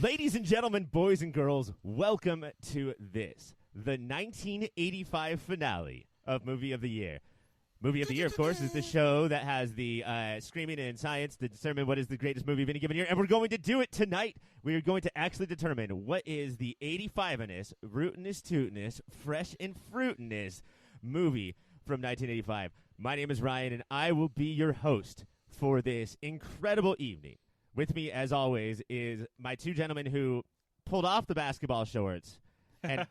Ladies and gentlemen, boys and girls, welcome to this, the 1985 finale of Movie of the Year. Movie of the Year, of course, is the show that has the screaming in science to determine what is the greatest movie of any given year, and we're going to do it tonight. We are going to actually determine what is the 85-ness, rootinest, tootinest, fresh and fruitinest movie from 1985. My name is Ryan, and I will be your host for this incredible evening. With me, as always, is my two gentlemen who pulled off the basketball shorts and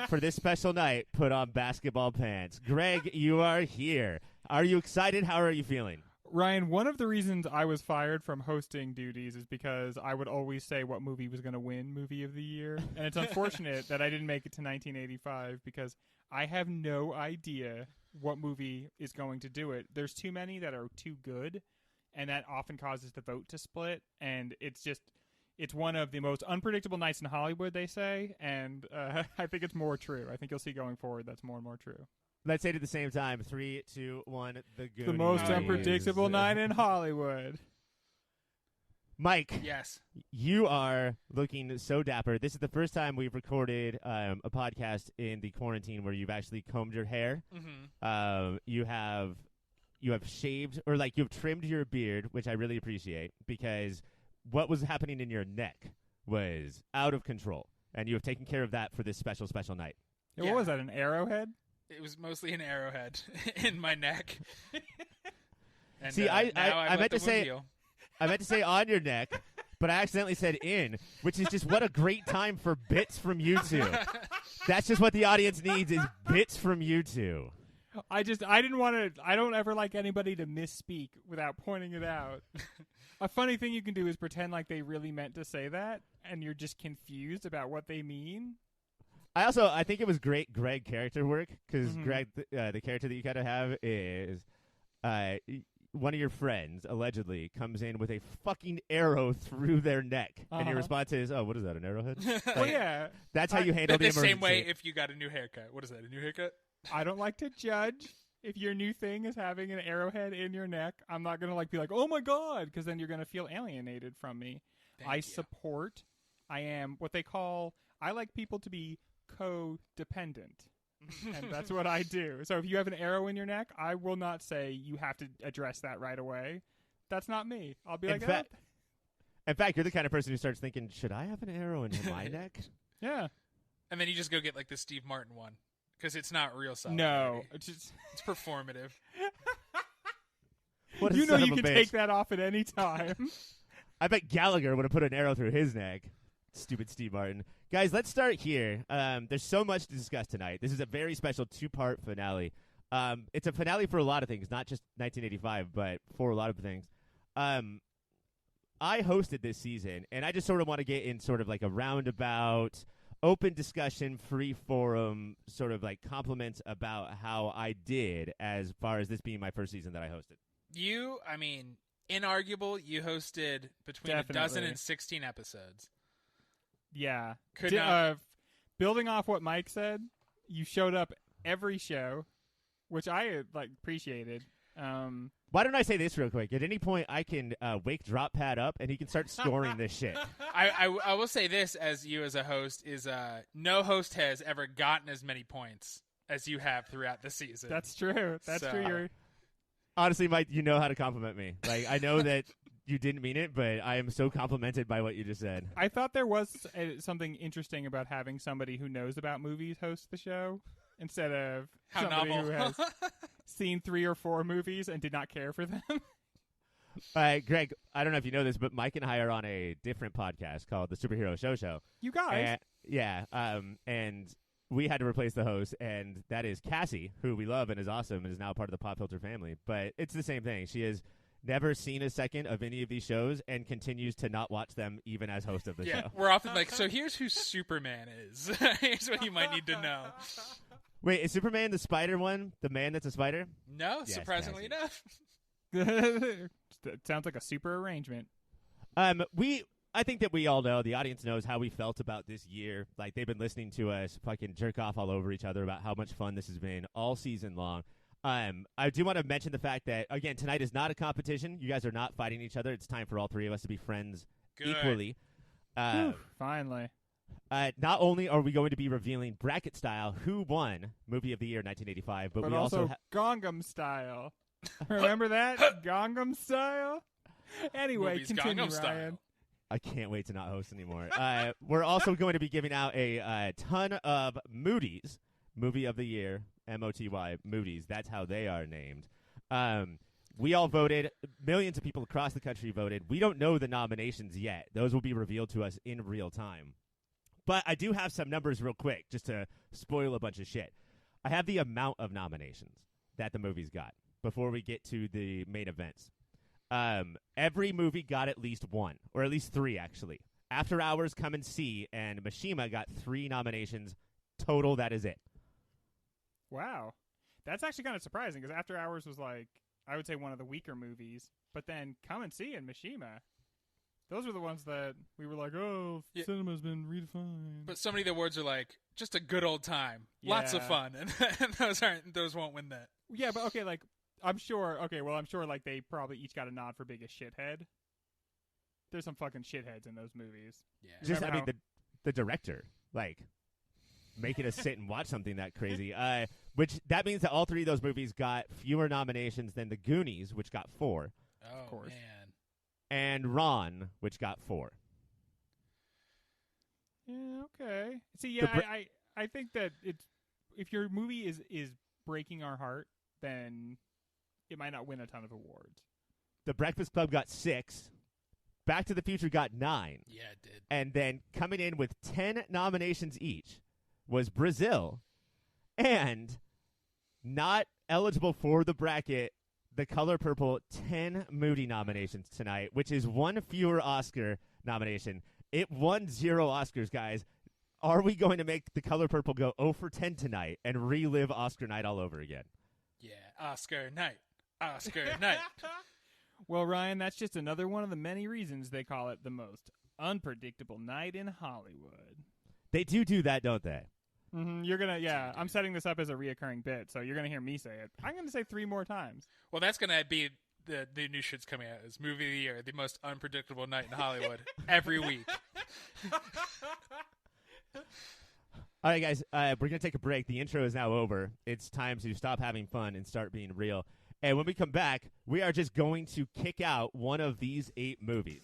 for this special night put on basketball pants. Greg, you are here. Are you excited? How are you feeling? Ryan, one of the reasons I was fired from hosting duties is because I would always say what movie was going to win Movie of the Year. And it's unfortunate that I didn't make it to 1985 because I have no idea what movie is going to do it. There's too many that are too good. And that often causes the vote to split. And it's one of the most unpredictable nights in Hollywood, they say. And I think it's more true. I think you'll see going forward that's more and more true. Let's say it at the same time. 3, 2, 1, the Goonies. The most unpredictable night in Hollywood. Mike. Yes. You are looking so dapper. This is the first time we've recorded a podcast in the quarantine where you've actually combed your hair. Mm-hmm. You have shaved, or like you've trimmed your beard, which I really appreciate, because what was happening in your neck was out of control, and you have taken care of that for this special, special night. Yeah. What was that, an arrowhead? It was mostly an arrowhead in my neck. And, see, I meant to say, I meant to say on your neck, but I accidentally said in, which is just what a great time for bits from you two. That's just what the audience needs is bits from you two. I don't ever like anybody to misspeak without pointing it out. A funny thing you can do is pretend like they really meant to say that, and you're just confused about what they mean. I think it was great Greg character work, because Greg, the character that you kind of have is one of your friends, allegedly, comes in with a fucking arrow through their neck, and your response is, oh, what is that, an arrowhead? Well, yeah. That's how you handle the emergency. Same way if you got a new haircut. What is that, a new haircut? I don't like to judge. If your new thing is having an arrowhead in your neck, I'm not going to be like, oh my God, because then you're going to feel alienated from me. I am what they call, I like people to be codependent. And that's what I do. So if you have an arrow in your neck, I will not say you have to address that right away. That's not me. I'll be in fact, you're the kind of person who starts thinking, should I have an arrow in my neck? Yeah. And then you just go get like the Steve Martin one. Because it's not real solid. No. It's performative. You know you can take that off at any time. I bet Gallagher would have put an arrow through his neck. Stupid Steve Martin. Guys, let's start here. There's so much to discuss tonight. This is a very special two-part finale. It's a finale for a lot of things, not just 1985, but for a lot of things. I hosted this season, and I just sort of want to get in sort of like a roundabout open discussion, free forum, sort of like compliments about how I did as far as this being my first season that I hosted. Inarguable, you hosted between a dozen and 16 episodes. Yeah. Building off what Mike said, you showed up every show, which I appreciated. Why don't I say this real quick? At any point, I can wake Drop Pad up, and he can start scoring this shit. I will say this as you as a host is no host has ever gotten as many points as you have throughout the season. That's true. That's true. Honestly, Mike, you know how to compliment me. Like, I know that you didn't mean it, but I am so complimented by what you just said. I thought there was something interesting about having somebody who knows about movies host the show instead of somebody who has seen 3 or 4 movies and did not care for them. Greg, I don't know if you know this, but Mike and I are on a different podcast called The Superhero Show. You guys? And we had to replace the host, and that is Cassie, who we love and is awesome and is now part of the Pop Filter family. But it's the same thing. She has never seen a second of any of these shows and continues to not watch them even as host of the show. Yeah, we're often like, so here's who Superman is. Here's what you might need to know. Wait, is Superman the spider one? The man that's a spider? No, yes, surprisingly enough. It sounds like a super arrangement. We I think that we all know, the audience knows how we felt about this year. Like, they've been listening to us fucking jerk off all over each other about how much fun this has been all season long. I do want to mention the fact that, again, tonight is not a competition. You guys are not fighting each other. It's time for all three of us to be friends equally. Finally. Not only are we going to be revealing bracket style who won Movie of the Year 1985, but we also Gangnam Style. Remember that? Gangnam Style? Anyway, Movies continue, Gangnam Ryan. Style. I can't wait to not host anymore. We're also going to be giving out a ton of Moody's Movie of the Year, MOTY, Moody's. That's how they are named. We all voted. Millions of people across the country voted. We don't know the nominations yet. Those will be revealed to us in real time. But I do have some numbers real quick just to spoil a bunch of shit. I have the amount of nominations that the movies got before we get to the main events. Every movie got at least one, or at least three, actually. After Hours, Come and See, and Mishima got 3 nominations total. That is it. Wow. That's actually kind of surprising, because After Hours was like, I would say one of the weaker movies, but then Come and See and Mishima, those were the ones that we were like, oh, Yeah. cinema's been redefined. But so many of the awards are like just a good old time, lots of Yeah. fun, and those won't win that. Yeah, but okay, like, I'm sure like they probably each got a nod for biggest shithead. There's some fucking shitheads in those movies. Yeah, Just, Remember I mean, the director, like, making us sit and watch something that crazy. Which, that means that all 3 of those movies got fewer nominations than The Goonies, which got 4, oh course. man, and Ron, which got 4. Yeah, okay. See, yeah, The I think that it's if your movie is breaking our heart, then it might not win a ton of awards. The Breakfast Club got 6. Back to the Future got 9. yeah, it did. And then coming in with 10 nominations each was Brazil, and not eligible for the bracket, The Color Purple, 10 Moody nominations tonight, which is 1 fewer Oscar nomination. It won 0 Oscars, guys. Are we going to make The Color Purple go 0 for 10 tonight and relive Oscar night all over again? Yeah, Oscar night, Oscar night. Well, Ryan, that's just another one of the many reasons they call it the most unpredictable night in Hollywood. They do that, don't they? Mm-hmm. You're gonna, yeah. I'm setting this up as a reoccurring bit, so you're gonna hear me say it. I'm gonna say 3 more times. Well, that's gonna be the new shit's coming out. It's Movie of the Year, the most unpredictable night in Hollywood every week. All right, guys, we're going to take a break. The intro is now over. It's time to stop having fun and start being real. And when we come back, we are just going to kick out one of these 8 movies.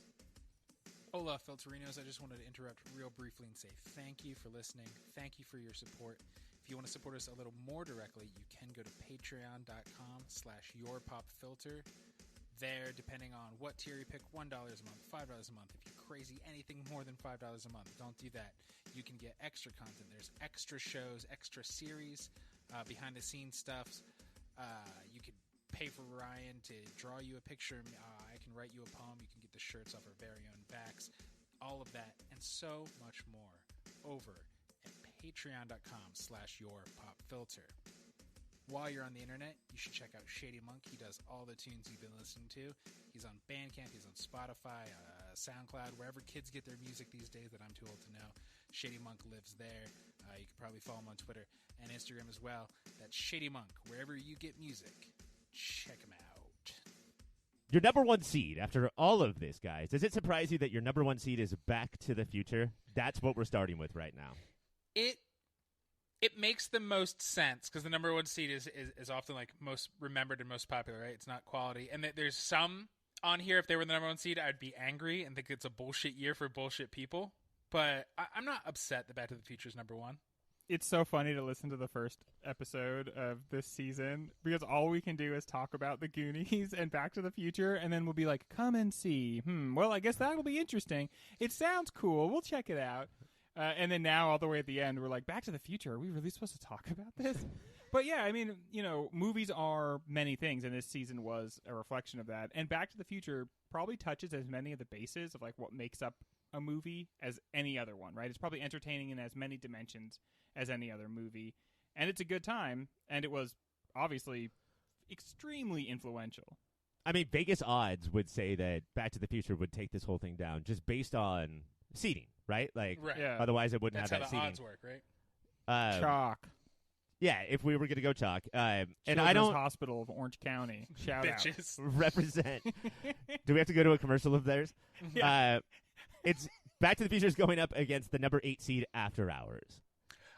Hola, Filterinos. I just wanted to interrupt real briefly and say thank you for listening. Thank you for your support. If you want to support us a little more directly, you can go to patreon.com/yourpopfilter. There, depending on what tier you pick, $1 a month, $5 a month. If you're crazy, anything more than $5 a month, don't do that. You can get extra content. There's extra shows, extra series, behind-the-scenes stuff. You could pay for Ryan to draw you a picture. I can write you a poem. You can get the shirts off our very own backs. All of that and so much more over at patreon.com/yourpopfilter. While you're on the internet, you should check out Shady Monk. He does all the tunes you've been listening to. He's on Bandcamp. He's on Spotify, SoundCloud, wherever kids get their music these days that I'm too old to know. Shady Monk lives there. You can probably follow him on Twitter and Instagram as well. That's Shady Monk. Wherever you get music, check him out. Your number 1 seed, after all of this, guys, does it surprise you that your number 1 seed is Back to the Future? That's what we're starting with right now. It makes the most sense because the number 1 seed is often like most remembered and most popular, right? It's not quality. And there's some on here, if they were the number 1 seed, I'd be angry and think it's a bullshit year for bullshit people. But I'm not upset that Back to the Future is number 1. It's so funny to listen to the first episode of this season because all we can do is talk about the Goonies and Back to the Future, and then we'll be like, come and see. Well, I guess that'll be interesting. It sounds cool. We'll check it out. And then now, all the way at the end, we're like, Back to the Future, are we really supposed to talk about this? But yeah, I mean, movies are many things, and this season was a reflection of that. And Back to the Future probably touches as many of the bases of like what makes up a movie as any other one, right? It's probably entertaining in as many dimensions as any other movie. And it's a good time, and it was obviously extremely influential. I mean, Vegas odds would say that Back to the Future would take this whole thing down just based on seating, right? Like, Right. Yeah. otherwise it wouldn't That's have how that the seating. odds work, right? Chalk. Yeah, if we were going to go chalk. And I Children's don't Hospital of Orange County. Shout out. Bitches. represent. Do we have to go to a commercial of theirs? Yeah. It's Back to the Future is going up against the number 8 seed After Hours.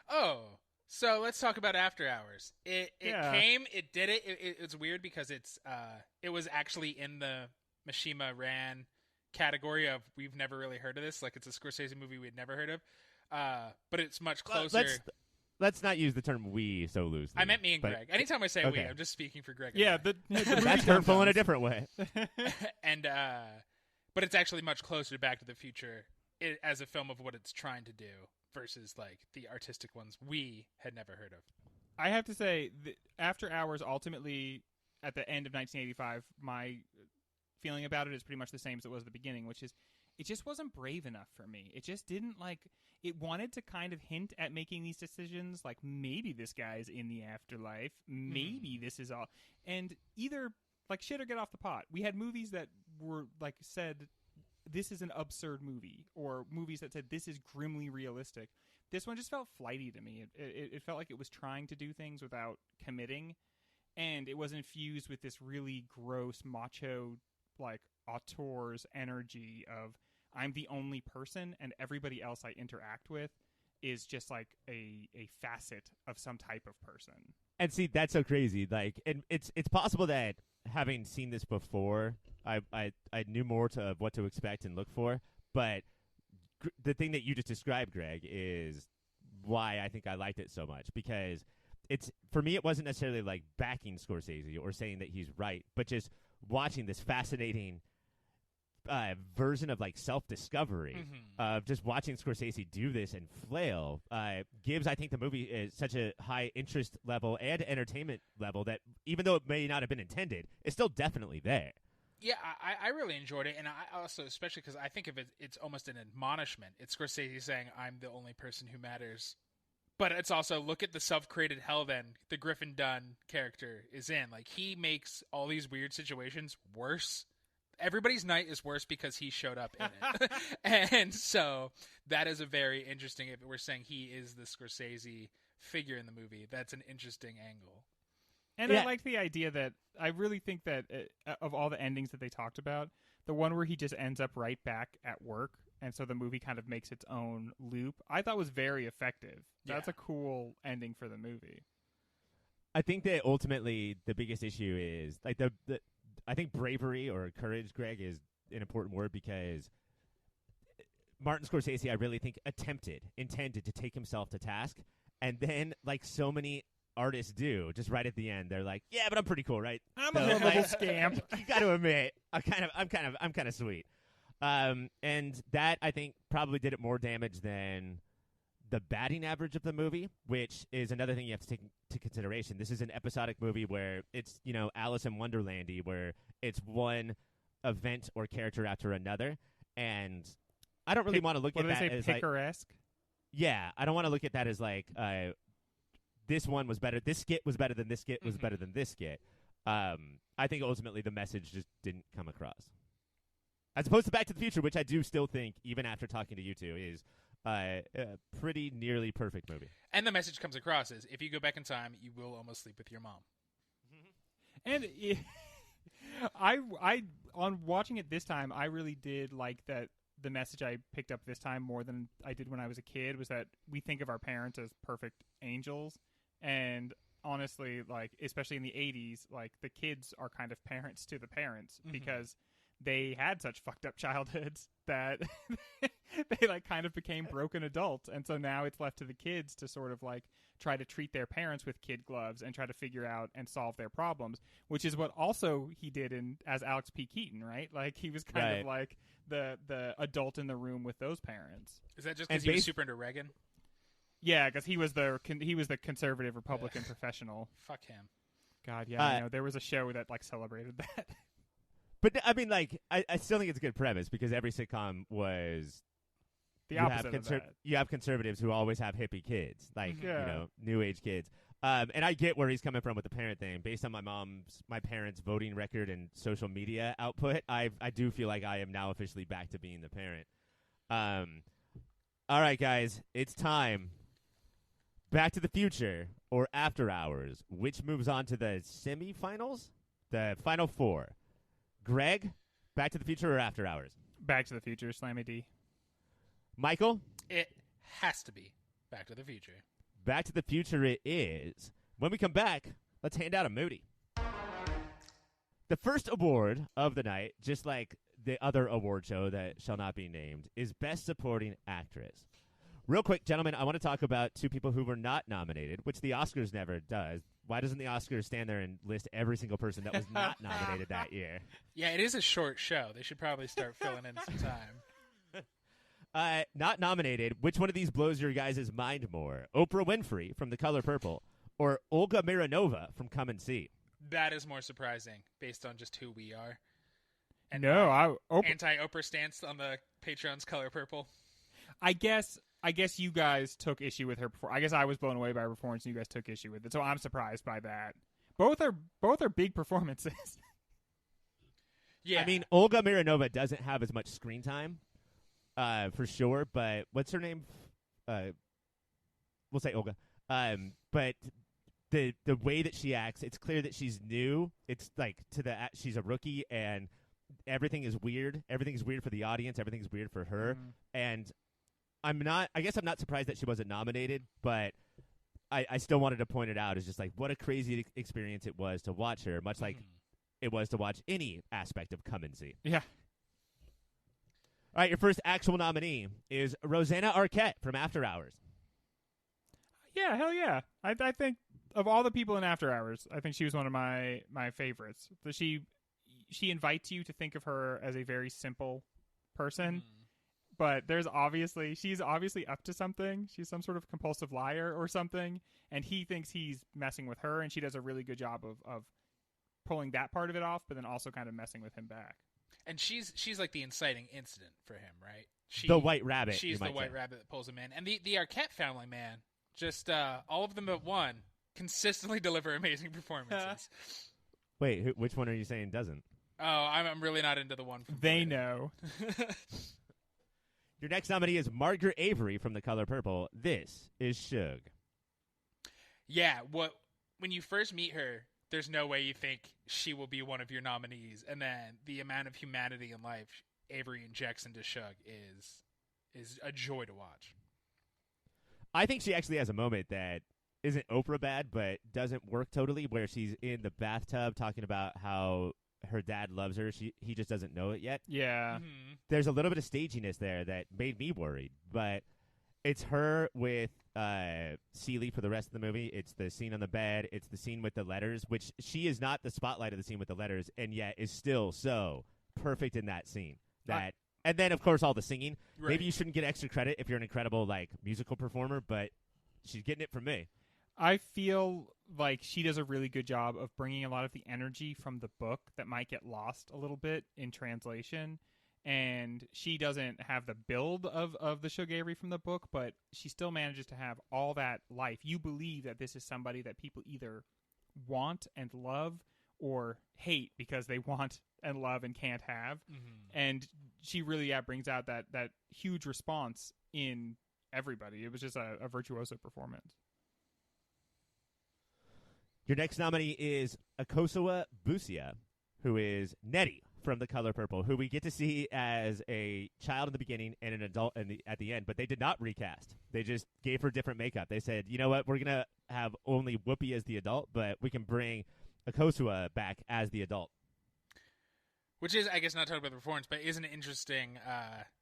Oh, so let's talk about After Hours. It Yeah. came, it did it. It's weird because it was actually in the Mishima Ran category of we've never really heard of this. Like, it's a Scorsese movie we'd never heard of. But it's much closer. Let's not use the term "we" so loosely. I meant me and but- Greg. Anytime I say we, okay. I'm just speaking for Greg. Yeah, And the That's movie hurtful in a dum-dums. different way. and but it's actually much closer to Back to the Future as a film of what it's trying to do versus like the artistic ones we had never heard of. I have to say, After Hours ultimately, at the end of 1985, my feeling about it is pretty much the same as it was at the beginning, which is it just wasn't brave enough for me. It just didn't like. It wanted to kind of hint at making these decisions, like maybe this guy's in the afterlife, maybe this is all, and either like shit or get off the pot. We had movies that were like said, this is an absurd movie, or movies that said this is grimly realistic. This one just felt flighty to me. It felt like it was trying to do things without committing, and it was infused with this really gross macho like auteurs energy of I'm the only person and everybody else I interact with is just like a facet of some type of person. And see, that's so crazy. Like, and it's possible that having seen this before, I knew more to what to expect and look for. But the thing that you just described, Greg, is why I think I liked it so much, because it's for me, it wasn't necessarily like backing Scorsese or saying that he's right, but just watching this fascinating version of like self-discovery of just watching Scorsese do this and flail gives, I think, the movie is such a high interest level and entertainment level that even though it may not have been intended, it's still definitely there. Yeah, I really enjoyed it, and I also, especially because I think of it, it's almost an admonishment. It's Scorsese saying, I'm the only person who matters. But it's also, look at the self-created hell then the Griffin Dunn character is in. Like, he makes all these weird situations worse. Everybody's night is worse because he showed up in it. And so that is a very interesting, if we're saying he is the Scorsese figure in the movie, that's an interesting angle. And Yeah. I like the idea that I really think that of all the endings that they talked about, the one where he just ends up right back at work, and so the movie kind of makes its own loop, I thought was very effective. That's Yeah. a cool ending for the movie. I think that ultimately the biggest issue is like the I think bravery or courage, Greg, is an important word, because Martin Scorsese, I really think, intended to take himself to task, and then like so many artists do, just right at the end, they're like, "Yeah, but I'm pretty cool, right? I'm So, a lovable like, scamp." You got to admit, I'm kind of sweet." And that, I think, probably did it more damage than the batting average of the movie, which is another thing you have to take into consideration. This is an episodic movie where it's, Alice in Wonderlandy, where it's one event or character after another, and I don't really want to look What at do they that say, as like, picaresque? yeah, I don't want to look at that as like this one was better, this skit was better than this skit was better than this skit. I think ultimately the message just didn't come across. As opposed to Back to the Future, which I do still think, even after talking to you two, is a pretty nearly perfect movie. And the message comes across is, if you go back in time, you will almost sleep with your mom. And I on watching it this time, I really did like that the message I picked up this time more than I did when I was a kid was that we think of our parents as perfect angels, and honestly, like especially in the 80s, like the kids are kind of parents to the parents because they had such fucked up childhoods that they like kind of became broken adults, and so now it's left to the kids to sort of like try to treat their parents with kid gloves and try to figure out and solve their problems, which is what also he did as Alex P. Keaton, right? Like he was kind of like the adult in the room with those parents. Is that just because he was super into Reagan? Yeah, because he was the conservative Republican professional. Fuck him. God, yeah, I know. There was a show that like celebrated that. But I mean, like, I still think it's a good premise, because every sitcom was the opposite of that. You have conservatives who always have hippie kids, like new age kids. And I get where he's coming from with the parent thing. Based on my parents' voting record and social media output, I do feel like I am now officially back to being the parent. All right, guys, it's time. Back to the Future or After Hours? Which moves on to the semifinals? The final four. Greg, Back to the Future or After Hours? Back to the Future, Slammy D. Michael? It has to be Back to the Future. Back to the Future it is. When we come back, let's hand out a Moody. The first award of the night, just like the other award show that shall not be named, is Best Supporting Actress. Real quick, gentlemen, I want to talk about two people who were not nominated, which the Oscars never does. Why doesn't the Oscars stand there and list every single person that was not nominated that year? Yeah, it is a short show. They should probably start filling in some time. Not nominated. Which one of these blows your guys' mind more? Oprah Winfrey from The Color Purple or Olga Mironova from Come and See? That is more surprising based on just who we are. And anti-Oprah stance on the Patreon's Color Purple. I guess you guys took issue with her before. I guess I was blown away by her performance and you guys took issue with it. So I'm surprised by that. Both are big performances. Yeah. I mean, Olga Mironova doesn't have as much screen time, for sure, but what's her name? We'll say Olga. But the way that she acts, it's clear that she's new. It's like she's a rookie and everything is weird. Everything's weird for the audience. Everything's weird for her. And I guess I'm not surprised that she wasn't nominated, but I still wanted to point it out as just like what a crazy experience it was to watch her, much like it was to watch any aspect of Come and See. Yeah. All right, your first actual nominee is Rosanna Arquette from After Hours. Yeah, hell yeah. I think of all the people in After Hours, I think she was one of my favorites. She invites you to think of her as a very simple person. But she's obviously up to something. She's some sort of compulsive liar or something, and he thinks he's messing with her, and she does a really good job of pulling that part of it off, but then also kind of messing with him back. And she's like the inciting incident for him, right? The White Rabbit. She's the White Rabbit that pulls him in. And the Arquette family, man, just all of them but one consistently deliver amazing performances. Wait, which one are you saying doesn't? Oh, I'm really not into the one from They know. Your next nominee is Margaret Avery from The Color Purple. This is Suge. Yeah, when you first meet her, there's no way you think she will be one of your nominees, and then the amount of humanity in life Avery injects into Suge is a joy to watch. I think she actually has a moment that isn't Oprah bad, but doesn't work totally, where she's in the bathtub talking about how her dad loves her. He just doesn't know it yet. Yeah. There's a little bit of staginess there that made me worried, but it's her with Celie for the rest of the movie. It's the scene on the bed. It's the scene with the letters, which she is not the spotlight of the scene with the letters, and yet is still so perfect in that scene. And then, of course, all the singing. Right. Maybe you shouldn't get extra credit if you're an incredible musical performer, but she's getting it from me. I feel like she does a really good job of bringing a lot of the energy from the book that might get lost a little bit in translation. And she doesn't have the build of the Suge Avery from the book, but she still manages to have all that life. You believe that this is somebody that people either want and love or hate because they want and love and can't have. And she really brings out that huge response in everybody. It was just a virtuoso performance. Your next nominee is Akosua Busia, who is Nettie from The Color Purple, who we get to see as a child in the beginning and an adult at the end, but they did not recast. They just gave her different makeup. They said, you know what, we're going to have only Whoopi as the adult, but we can bring Akosua back as the adult. Which is, I guess, not talking about the performance, but is an interesting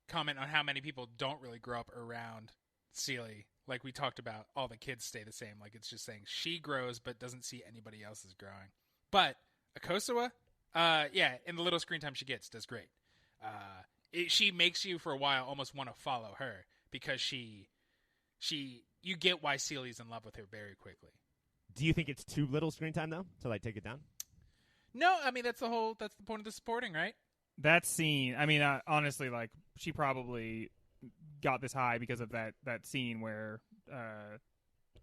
comment on how many people don't really grow up around Celie. Like we talked about, all the kids stay the same. Like it's just saying she grows but doesn't see anybody else is growing. But Akosua, in the little screen time she gets, does great. She makes you for a while almost want to follow her because you get why Celie's in love with her very quickly. Do you think it's too little screen time though to take it down? No, I mean that's the point of the supporting, right? That scene, I mean, honestly, she probably got this high because of that scene where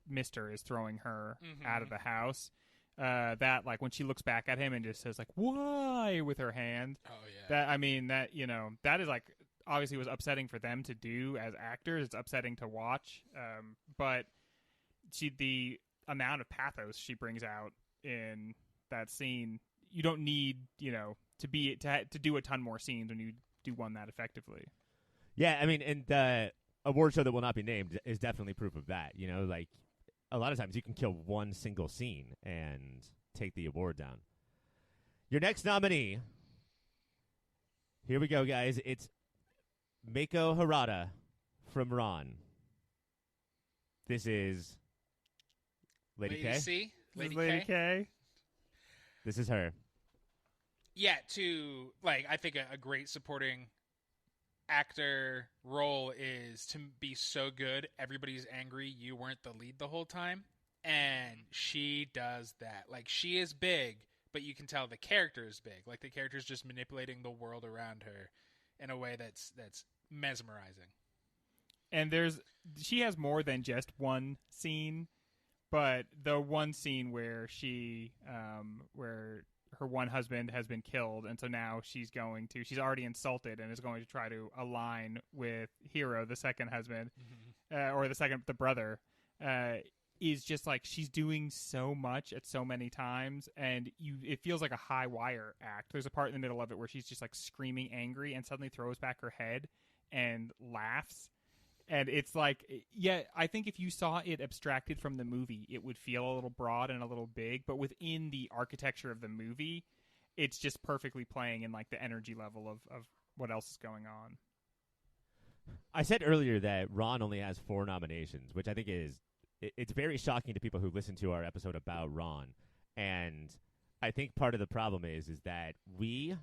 Mister is throwing her out of the house. That like when she looks back at him and just says like "why" with her hand. Oh yeah. That I mean that that is like obviously was upsetting for them to do as actors. It's upsetting to watch. But the amount of pathos she brings out in that scene, you don't need to do a ton more scenes when you do one that effectively. Yeah, I mean, and the award show that will not be named is definitely proof of that. Like a lot of times you can kill one single scene and take the award down. Your next nominee, here we go, guys. It's Mako Harada from Ron. This is Lady K. C? Lady K. This is her. Yeah, I think a great supporting actor role is to be so good everybody's angry you weren't the lead the whole time, and she does that. Like, she is big, but you can tell the character is big. Like, the character is just manipulating the world around her in a way that's mesmerizing. And she has more than just one scene, but the one scene where where her one husband has been killed, and so now she's already insulted and is going to try to align with Hiro, the second husband, or the brother, is just like she's doing so much at so many times, and it feels like a high wire act. There's a part in the middle of it where she's just like screaming angry and suddenly throws back her head and laughs. And it's like, yeah, I think if you saw it abstracted from the movie, it would feel a little broad and a little big. But within the architecture of the movie, it's just perfectly playing in like the energy level of what else is going on. I said earlier that Ron only has 4 nominations, which I think it's very shocking to people who listen to our episode about Ron. And I think part of the problem is that we,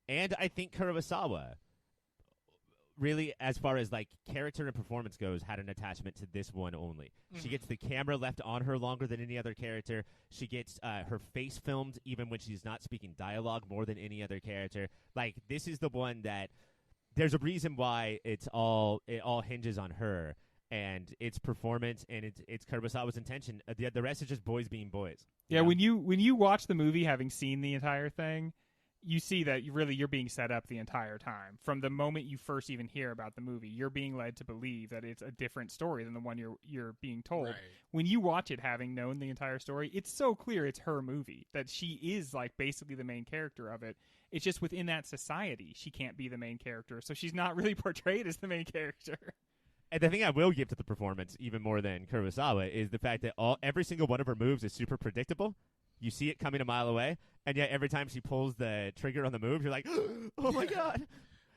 and I think Kurosawa, really, as far as like character and performance goes, had an attachment to this one only. She gets the camera left on her longer than any other character. She gets her face filmed even when she's not speaking dialogue more than any other character. Like, this is the one that there's a reason why it all hinges on her and its performance and it's Kurosawa's intention. The rest is just boys being boys. Yeah, when you watch the movie having seen the entire thing, you see that you're being set up the entire time. From the moment you first even hear about the movie, you're being led to believe that it's a different story than the one you're being told. Right. When you watch it having known the entire story, it's so clear it's her movie, that she is like basically the main character of it. It's just within that society, she can't be the main character, so she's not really portrayed as the main character. And the thing I will give to the performance, even more than Kurosawa, is the fact that every single one of her moves is super predictable. You see it coming a mile away, and yet every time she pulls the trigger on the move, you're like, oh my God.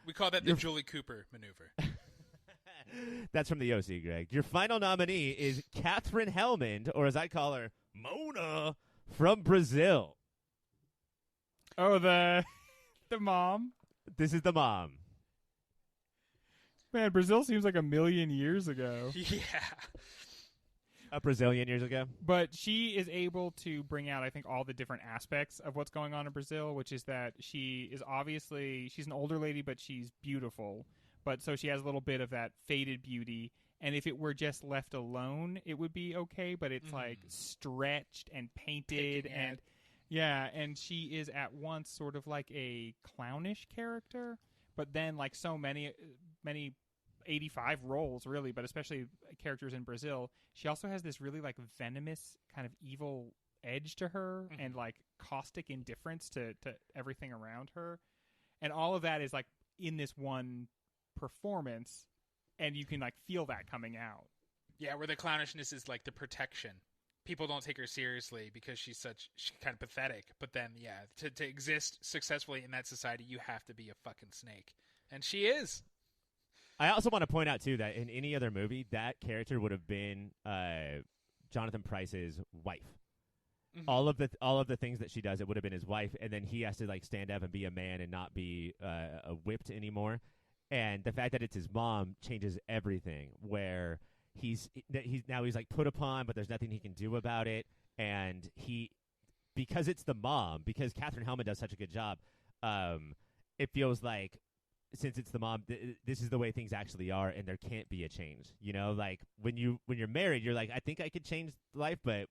We call that the Julie Cooper maneuver. That's from the OC, Greg. Your final nominee is Catherine Hellman, or as I call her, Mona, from Brazil. Oh, the mom? This is the mom. Man, Brazil seems like a million years ago. Yeah. A Brazilian years ago. But she is able to bring out, I think, all the different aspects of what's going on in Brazil, which is that she's an older lady, but she's beautiful. But so she has a little bit of that faded beauty. And if it were just left alone, it would be okay. But it's like stretched and painted and she is at once sort of like a clownish character, but then like so many 85 roles really, but especially characters in Brazil, she also has this really like venomous kind of evil edge to her and like caustic indifference to everything around her, and all of that is like in this one performance, and you can like feel that coming out. Yeah, where the clownishness is like the protection. People don't take her seriously because she's kind of pathetic, but then to exist successfully in that society, you have to be a fucking snake, and she is. I also want to point out, too, that in any other movie, that character would have been Jonathan Pryce's wife. All of the things that she does, it would have been his wife, and then he has to like stand up and be a man and not be whipped anymore. And the fact that it's his mom changes everything, where he's like put upon, but there's nothing he can do about it. And because it's the mom, because Catherine Hellman does such a good job, it feels like since it's the mom, this is the way things actually are, and there can't be a change. You know, like when you're married, you're like, I think I could change life, but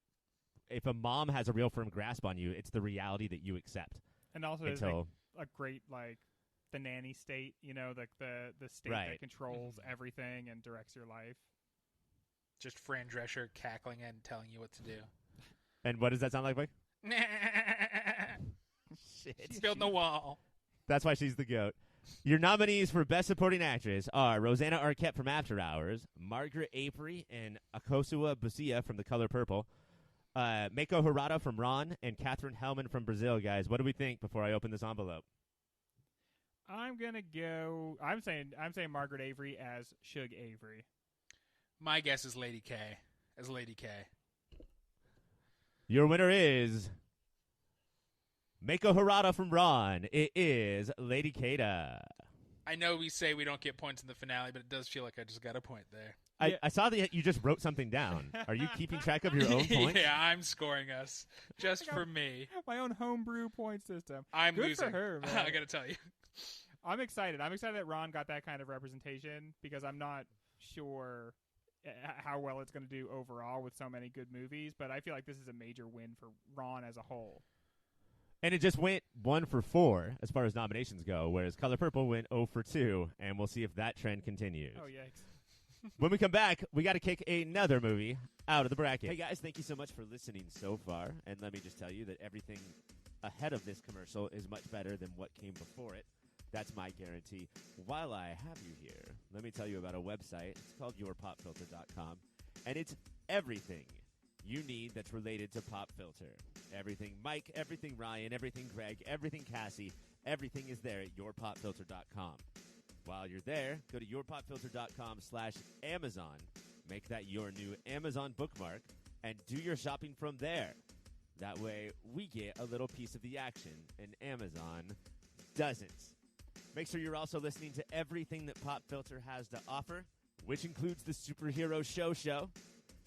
if a mom has a real firm grasp on you, it's the reality that you accept. And also, there's like a great like the nanny state, you know, like the state that controls everything and directs your life. Just Fran Drescher cackling and telling you what to do. And what does that sound like, Mike? Shit. She's building a wall. That's why she's the GOAT. Your nominees for Best Supporting Actress are Rosanna Arquette from After Hours, Margaret Avery and Akosua Busia from The Color Purple, Mako Hirata from Ron, and Katherine Hellman from Brazil. Guys, what do we think before I open this envelope? I'm gonna go. I'm saying Margaret Avery as Shug Avery. My guess is Lady K as Lady K. Your winner is Mako Hirata from Ron. It is Lady Kada. I know we say we don't get points in the finale, but it does feel like I just got a point there. I saw that you just wrote something down. Are you keeping track of your own points? Yeah, I'm scoring us just for me. My own homebrew point system. I'm Good losing. For her, man. I got to tell you. I'm excited. I'm excited that Ron got that kind of representation because I'm not sure how well it's going to do overall with so many good movies, but I feel like this is a major win for Ron as a whole. And it just went 1 for 4 as far as nominations go, whereas Color Purple went 0 for 2, and we'll see if that trend continues. Oh, yikes. When we come back, we got to kick another movie out of the bracket. Hey, guys, thank you so much for listening so far, and let me just tell you that everything ahead of this commercial is much better than what came before it. That's my guarantee. While I have you here, let me tell you about a website. It's called yourpopfilter.com, and it's everything you need that's related to Pop Filter. Everything Mike, everything Ryan, everything Greg, everything Cassie, everything is there at yourpopfilter.com. While you're there, go to yourpopfilter.com/Amazon. Make that your new Amazon bookmark and do your shopping from there. That way, we get a little piece of the action, and Amazon doesn't. Make sure you're also listening to everything that Pop Filter has to offer, which includes the Superhero Show,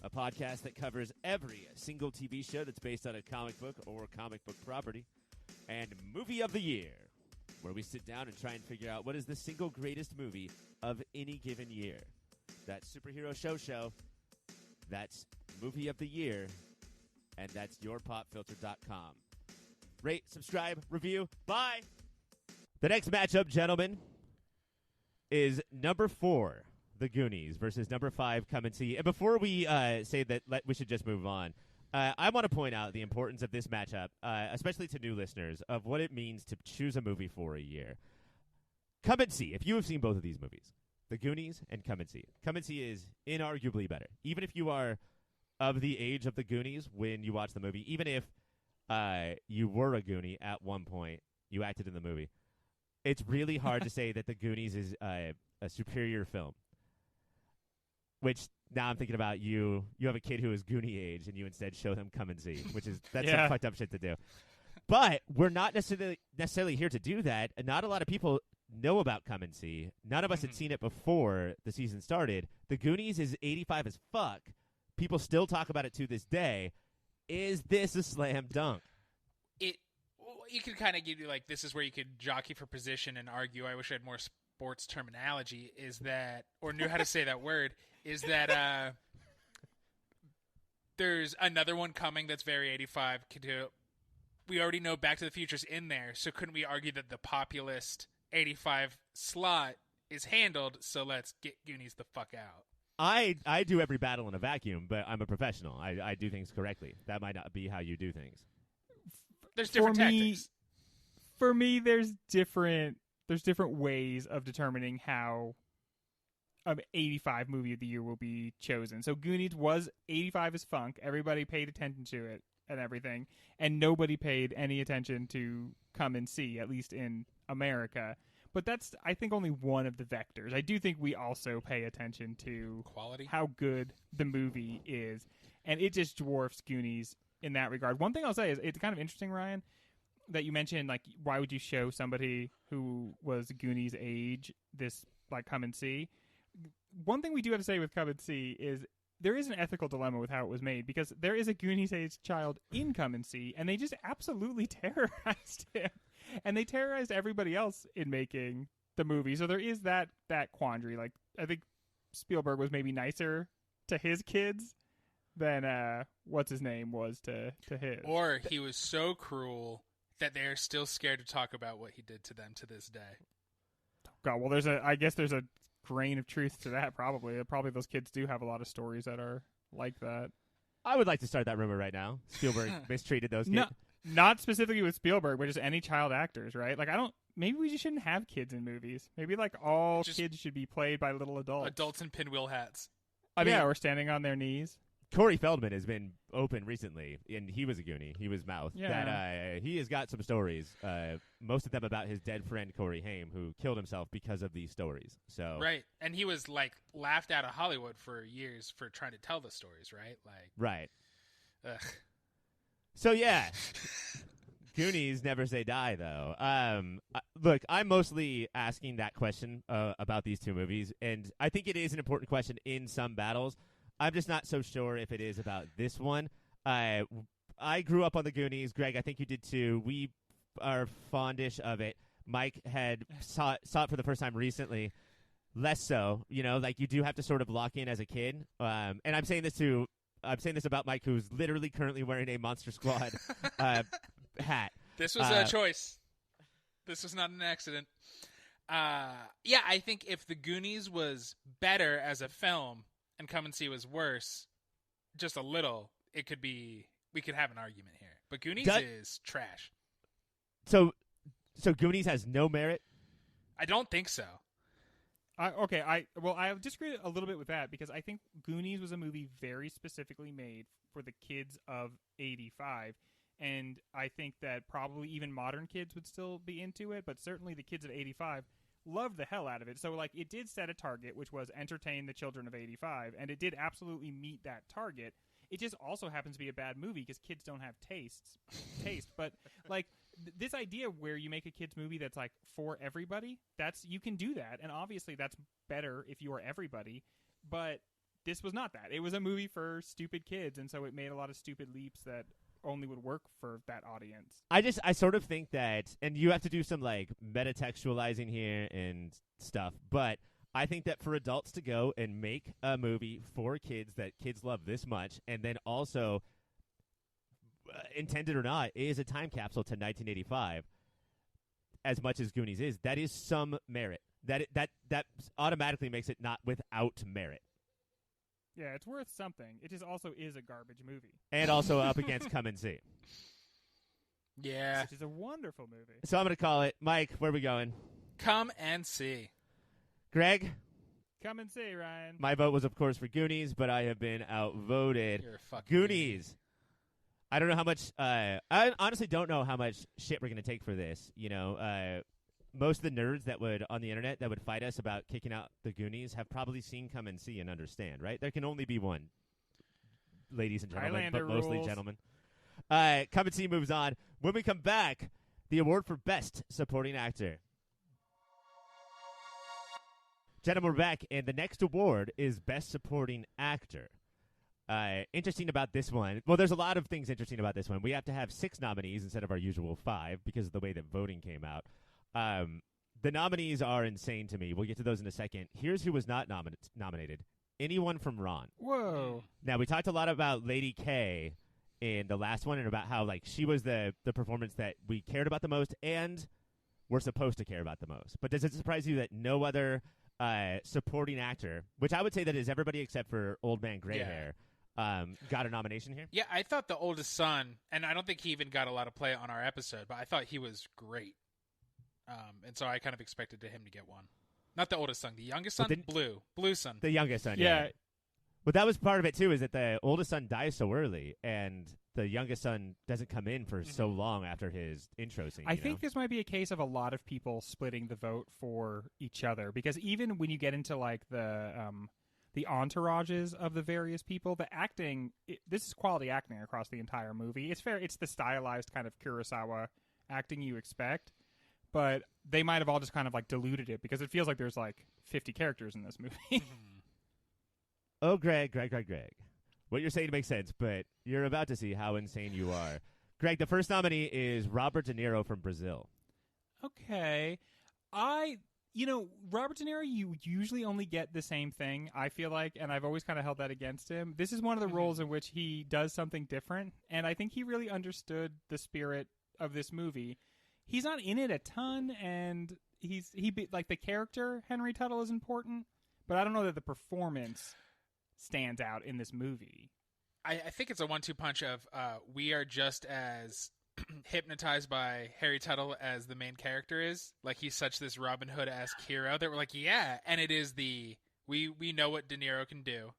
a podcast that covers every single TV show that's based on a comic book or comic book property, and Movie of the Year, where we sit down and try and figure out what is the single greatest movie of any given year. That's Superhero Show, that's Movie of the Year, and that's yourpopfilter.com. Rate, subscribe, review. Bye! The next matchup, gentlemen, is number 4, The Goonies, versus number 5, Come and See. And before we say that we should just move on, I want to point out the importance of this matchup, especially to new listeners, of what it means to choose a movie for a year. Come and See. If you have seen both of these movies, The Goonies and Come and See. Come and See is inarguably better. Even if you are of the age of The Goonies when you watch the movie, even if you were a Goonie at one point, you acted in the movie, it's really hard to say that The Goonies is a superior film. Which, now I'm thinking about you have a kid who is Goonie age, and you instead show them Come and See, that's some fucked up shit to do. But we're not necessarily here to do that. Not a lot of people know about Come and See. None of us had seen it before the season started. The Goonies is 85 as fuck. People still talk about it to this day. Is this a slam dunk? You could kind of give you, like, this is where you could jockey for position and argue, I wish I had more sports terminology, is that, or knew how to say that word, is that there's another one coming that's very 85. We already know Back to the Future's in there, so couldn't we argue that the populist 85 slot is handled, so let's get Goonies the fuck out? I do every battle in a vacuum, but I'm a professional. I do things correctly. That might not be how you do things. There's different tactics. For me, there's different ways of determining how an 85 movie of the year will be chosen. So Goonies was 85 as funk. Everybody paid attention to it and everything, and nobody paid any attention to Come and See, at least in America. But that's, I think, only one of the vectors. I do think we also pay attention to quality, how good the movie is, and it just dwarfs Goonies in that regard. One thing I'll say is it's kind of interesting, Ryan, that you mentioned, like, why would you show somebody who was Goonies age this, like, Come and See? One thing we do have to say with Come and See is there is an ethical dilemma with how it was made, because there is a Goonies age child in Come and See, and they just absolutely terrorized him. And they terrorized everybody else in making the movie. So there is that quandary. Like, I think Spielberg was maybe nicer to his kids than what's his name was to his. Or he was so cruel that they're still scared to talk about what he did to them to this day. God, well, I guess there's a grain of truth to that. Probably those kids do have a lot of stories that are like that. I would like to start that rumor right now. Spielberg mistreated those kids. No, not specifically with Spielberg, but just any child actors, right? Like, maybe we just shouldn't have kids in movies. Maybe like all kids should be played by little adults. Adults in pinwheel hats. I mean, or standing on their knees. Corey Feldman has been open recently, and he was a Goonie. He was Mouth. Yeah. That he has got some stories, most of them about his dead friend Corey Haim, who killed himself because of these stories. So Right, and he was like laughed out of Hollywood for years for trying to tell the stories, right? Like, right. Ugh. So yeah, Goonies never say die, though. Look, I'm mostly asking that question about these two movies, and I think it is an important question in some battles. I'm just not so sure if it is about this one. I grew up on the Goonies. Greg, I think you did too. We are fondish of it. Mike had saw it for the first time recently. Less so, like you do have to sort of lock in as a kid. And I'm saying this about Mike, who's literally currently wearing a Monster Squad hat. This was a choice. This was not an accident. Yeah, I think if the Goonies was better as a film and Come and See was worse, just a little, we could have an argument here. But Goonies is trash. So Goonies has no merit? I don't think so. I disagree a little bit with that because I think Goonies was a movie very specifically made for the kids of '85, and I think that probably even modern kids would still be into it, but certainly the kids of '85 loved the hell out of it. So, like, it did set a target, which was entertain the children of '85, and it did absolutely meet that target. It just also happens to be a bad movie because kids don't have taste. But, like, this idea where you make a kids movie that's, like, for everybody, you can do that. And obviously that's better if you are everybody. But this was not that. It was a movie for stupid kids, and so it made a lot of stupid leaps that only would work for that audience. I sort of think that, and you have to do some, like, metatextualizing here and stuff, but I think that for adults to go and make a movie for kids that kids love this much, and then also, intended or not, is a time capsule to 1985, as much as Goonies is, that is some merit. That automatically makes it not without merit. Yeah, it's worth something. It just also is a garbage movie. And also up against Come and See. Yeah. Which is a wonderful movie. So I'm going to call it. Mike, where are we going? Come and See. Greg? Come and See, Ryan. My vote was, of course, for Goonies, but I have been outvoted. You're a fucking Goonies. idiot. I don't know how much. I honestly don't know how much shit we're going to take for this. Most of the nerds on the internet that would fight us about kicking out the Goonies have probably seen Come and See and understand, right? There can only be one, ladies and gentlemen, Highlander but mostly rules. gentlemen. Come and See moves on. When we come back, the award for Best Supporting Actor. Gentlemen, we're back, and the next award is Best Supporting Actor. Interesting about this one. Well, there's a lot of things interesting about this one. We have to have 6 nominees instead of our usual 5 because of the way that voting came out. The nominees are insane to me. We'll get to those in a second. Here's who was not nominated. Anyone from Ron. Whoa. Now, we talked a lot about Lady K in the last one and about how, like, she was the performance that we cared about the most and we're supposed to care about the most. But does it surprise you that no other supporting actor, which I would say that is everybody except for Old Man Gray Hair, got a nomination here? Yeah, I thought the oldest son, and I don't think he even got a lot of play on our episode, but I thought he was great. And so I kind of expected him to get one. Not the oldest son, the youngest son, Blue son. The youngest son, Yeah. But that was part of it, too, is that the oldest son dies so early, and the youngest son doesn't come in for so long after his intro scene. I think this might be a case of a lot of people splitting the vote for each other, because even when you get into, like, the entourages of the various people, the acting, this is quality acting across the entire movie. It's fair. It's the stylized kind of Kurosawa acting you expect. But they might have all just kind of, like, diluted it because it feels like there's, like, 50 characters in this movie. Oh, Greg. What you're saying makes sense, but you're about to see how insane you are. Greg, the first nominee is Robert De Niro from Brazil. Okay. I Robert De Niro, you usually only get the same thing, I feel like, and I've always kind of held that against him. This is one of the roles in which he does something different, and I think he really understood the spirit of this movie. He's not in it a ton, and like the character Henry Tuttle is important, but I don't know that the performance stands out in this movie. I think it's a 1-2 punch of we are just as hypnotized by Harry Tuttle as the main character is. Like, he's such this Robin Hood-esque hero that we're like, yeah, and it is we know what De Niro can do,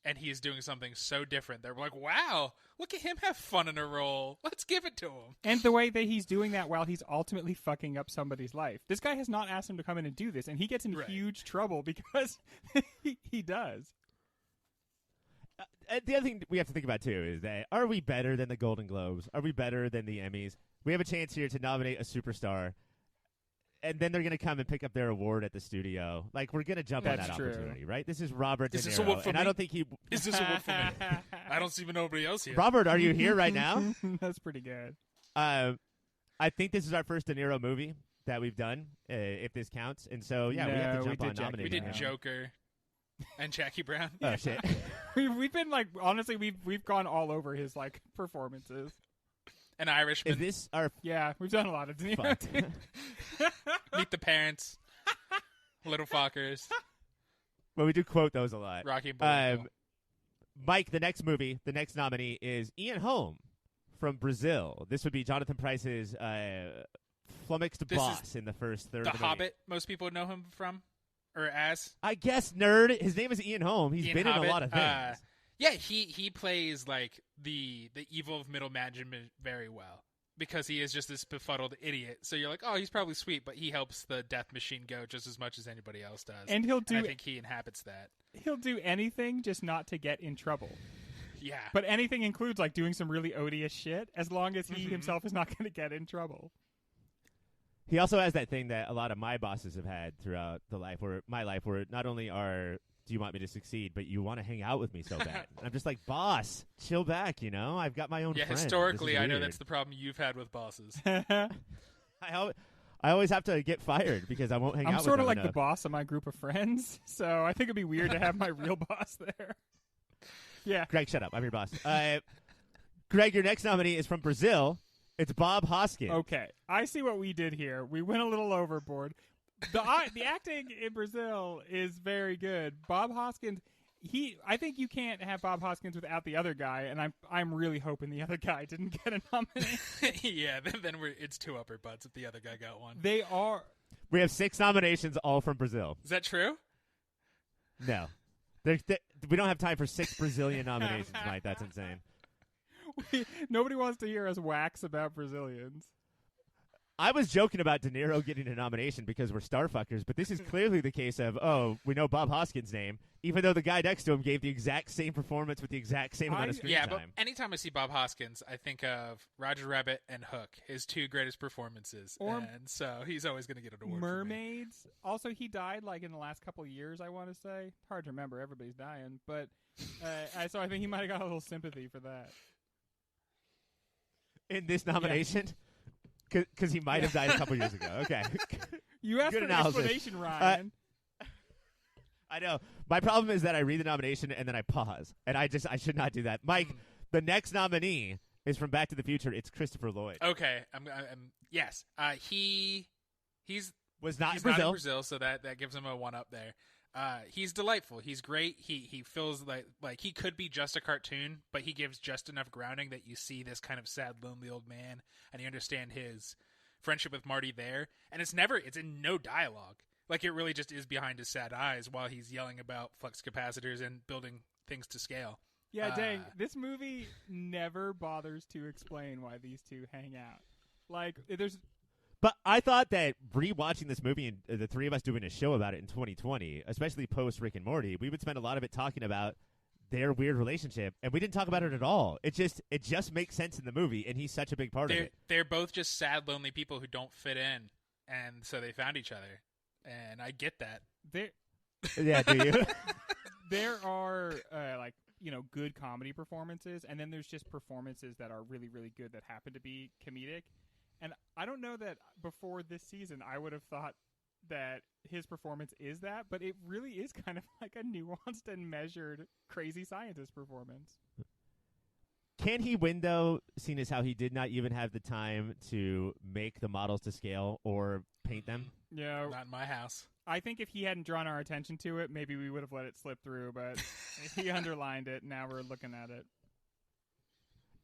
and he's doing something so different that we're like, wow, look at him have fun in a role. Let's give it to him. And the way that he's doing that while he's ultimately fucking up somebody's life. This guy has not asked him to come in and do this, and he gets in huge trouble because he does. The other thing we have to think about, too, is that are we better than the Golden Globes? Are we better than the Emmys? We have a chance here to nominate a superstar, and then they're going to come and pick up their award at the studio. Like, we're going to jump on that opportunity, right? This is Robert De Niro. Is this a award for me? I don't think he... Is this a award for me? I don't see nobody else here. Robert, are you here right now? That's pretty good. I think this is our first De Niro movie that we've done, if this counts. And so, we have to jump on nominating. We did Joker and Jackie Brown. Oh, shit. We've been like, honestly, we've gone all over his like performances. An Irishman. Is this our? Yeah, we've done a lot of De Niro. Meet the Parents. Little Fuckers. Well, we do quote those a lot. Rocky Balboa. Mike, the next nominee is Ian Holm from Brazil. This would be Jonathan Pryce's flummoxed boss in the first third. The of the Hobbit. movie. Most people know him from. Or as? I guess, nerd. His name is Ian Holm. He's been Hobbit. in a lot of things. Yeah, he plays like the evil of middle management very well because he is just this befuddled idiot. So you're like, oh, he's probably sweet, but he helps the death machine go just as much as anybody else does. And I think he inhabits that. He'll do anything just not to get in trouble. Yeah. But anything includes like doing some really odious shit as long as he himself is not going to get in trouble. He also has that thing that a lot of my bosses have had throughout my life, where not only do you want me to succeed, but you want to hang out with me so bad. And I'm just like, boss, chill back, I've got my own friends. Historically, I know that's the problem you've had with bosses. I always have to get fired because I won't hang out with them. I'm sort of like enough. the boss of my group of friends, so I think it'd be weird to have my real boss there. Yeah. Greg, shut up. I'm your boss. Greg, your next nominee is from Brazil. It's Bob Hoskins. Okay, I see what we did here. We went a little overboard. The acting in Brazil is very good. Bob Hoskins, I think you can't have Bob Hoskins without the other guy, and I'm really hoping the other guy didn't get a nomination. Yeah, then it's two upper butts if the other guy got one. They are. We have 6 nominations, all from Brazil. Is that true? No, we don't have time for 6 Brazilian nominations, Mike. That's insane. Nobody wants to hear us wax about Brazilians. I was joking about De Niro getting a nomination because we're starfuckers, but this is clearly the case of, we know Bob Hoskins' name, even though the guy next to him gave the exact same performance with the exact same amount of screen time. Yeah, but anytime I see Bob Hoskins, I think of Roger Rabbit and Hook, his 2 greatest performances, and so he's always going to get an award. Mermaids. Also, he died like in the last couple of years, I want to say. Hard to remember. Everybody's dying, but so I think he might have got a little sympathy for that. In this nomination? Because he might have died a couple years ago. Okay. You asked for an explanation, Ryan. I know. My problem is that I read the nomination and then I pause. And I should not do that. Mike, the next nominee is from Back to the Future. It's Christopher Lloyd. Okay. Yes. He's not in Brazil, so that gives him a 1-up there. He's delightful. He's great. He feels like he could be just a cartoon, but he gives just enough grounding that you see this kind of sad, lonely old man, and you understand his friendship with Marty there. And it's in no dialogue. Like, it really just is behind his sad eyes while he's yelling about flux capacitors and building things to scale. Yeah, dang. This movie never bothers to explain why these two hang out. Like, there's... But I thought that rewatching this movie and the 3 of us doing a show about it in 2020, especially post Rick and Morty, we would spend a lot of it talking about their weird relationship, and we didn't talk about it at all. It just makes sense in the movie, and he's such a big part of it. They're both just sad, lonely people who don't fit in, and so they found each other, and I get that. Yeah, do you? There are good comedy performances, and then there's just performances that are really, really good that happen to be comedic. And I don't know that before this season I would have thought that his performance is that, but it really is kind of like a nuanced and measured crazy scientist performance. Can he win, though, seeing as how he did not even have the time to make the models to scale or paint them? Yeah. Not in my house. I think if he hadn't drawn our attention to it, maybe we would have let it slip through, but he underlined it, and now we're looking at it.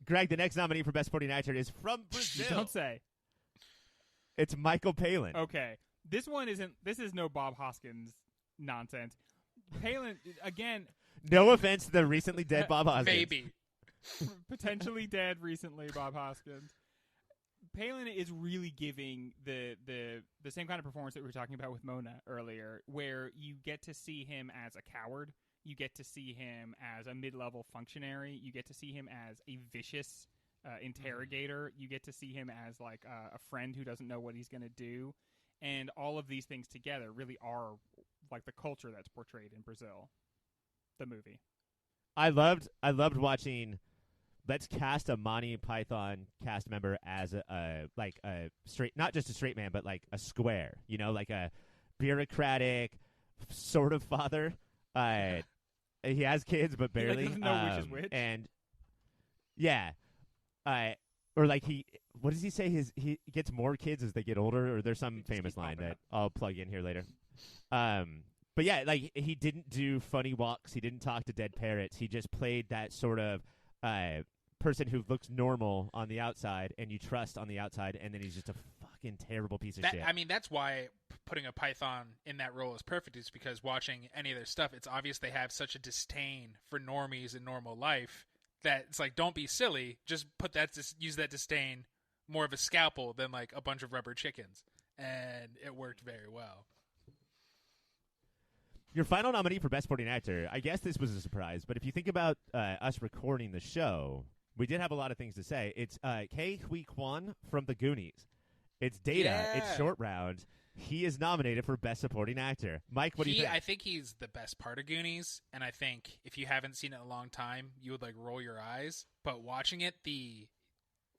Greg, the next nominee for Best Supporting Actor is from Brazil. Don't say. It's Michael Palin. Okay. This is no Bob Hoskins nonsense. Palin, again. No offense to the recently dead Bob Hoskins. Maybe. Potentially dead recently, Bob Hoskins. Palin is really giving the same kind of performance that we were talking about with Mona earlier, where you get to see him as a coward, you get to see him as a mid-level functionary, you get to see him as a vicious interrogator, you get to see him as like a friend who doesn't know what he's going to do, and all of these things together really are like the culture that's portrayed in Brazil, the movie. I loved watching. Let's cast a Monty Python cast member as a straight, not just a straight man, but like a square, like a bureaucratic sort of father. He has kids, but barely. He doesn't know which is which. And yeah, or like what does he say? He gets more kids as they get older, or there's some famous line that I'll plug in here later. But yeah, like he didn't do funny walks. He didn't talk to dead parrots. He just played that sort of person who looks normal on the outside and you trust on the outside, and then he's just a fucking terrible piece of shit. I mean, that's why putting a Python in that role is perfect, is because watching any of their stuff, it's obvious they have such a disdain for normies in normal life that it's like, don't be silly, just use that disdain more of a scalpel than like a bunch of rubber chickens. And it worked very well. Your final nominee for Best Supporting Actor, I guess this was a surprise, but if you think about us recording the show, we did have a lot of things to say. It's Ke Huy Quan from The Goonies. It's Data. Yeah. It's Short Round. He is nominated for Best Supporting Actor. Mike, what do you think? I think he's the best part of Goonies, and I think if you haven't seen it in a long time, you would like roll your eyes. But watching it,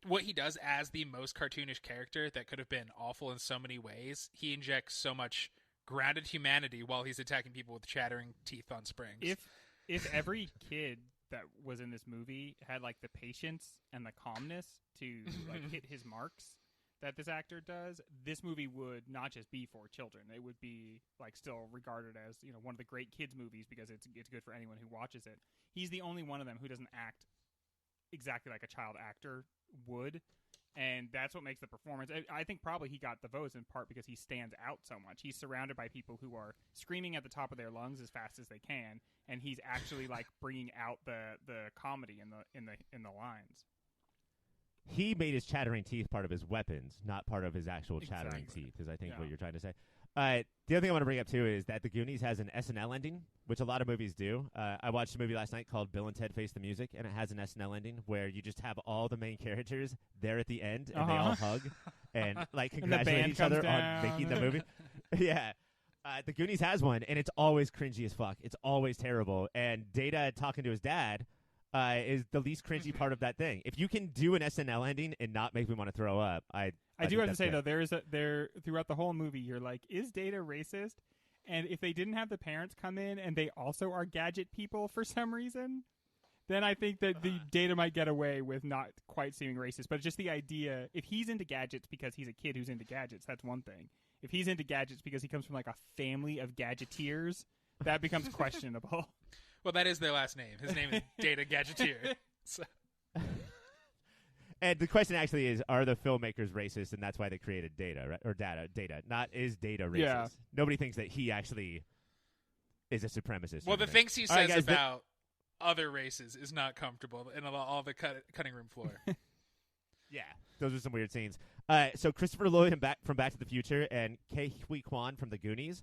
what he does as the most cartoonish character that could have been awful in so many ways, he injects so much grounded humanity while he's attacking people with chattering teeth on springs. If every kid that was in this movie had like the patience and the calmness to like hit his marks that this actor does, this movie would not just be for children. It would be like still regarded as, one of the great kids movies because it's good for anyone who watches it. He's the only one of them who doesn't act exactly like a child actor would. And that's what makes the performance. I think probably he got the votes in part because he stands out so much. He's surrounded by people who are screaming at the top of their lungs as fast as they can, and he's actually like bringing out the comedy in the lines. He made his chattering teeth part of his weapons, not part of his actual chattering teeth, is I think what you're trying to say. The other thing I want to bring up, too, is that The Goonies has an SNL ending, which a lot of movies do. I watched a movie last night called Bill and Ted Face the Music, and it has an SNL ending where you just have all the main characters there at the end, and they all hug and like congratulate each other on making the movie. Yeah. The Goonies has one, and it's always cringy as fuck. It's always terrible. And Data talking to his dad is the least cringy part of that thing. If you can do an SNL ending and not make me want to throw up, I do have to say, though, there throughout the whole movie, you're like, is Data racist? And if they didn't have the parents come in and they also are gadget people for some reason, then I think that the Data might get away with not quite seeming racist. But just the idea, if he's into gadgets because he's a kid who's into gadgets, that's one thing. If he's into gadgets because he comes from like a family of gadgeteers, that becomes questionable. Well, that is their last name. His name is Data Gadgeteer. So. And the question actually is, are the filmmakers racist, and that's why they created Data, right? Or Data. Not is Data racist. Yeah. Nobody thinks that he actually is a supremacist. Well, the things he says about other races is not comfortable in all the cutting room floor. Yeah, those are some weird scenes. So Christopher Lloyd from Back to the Future and Ke Huy Quan from The Goonies.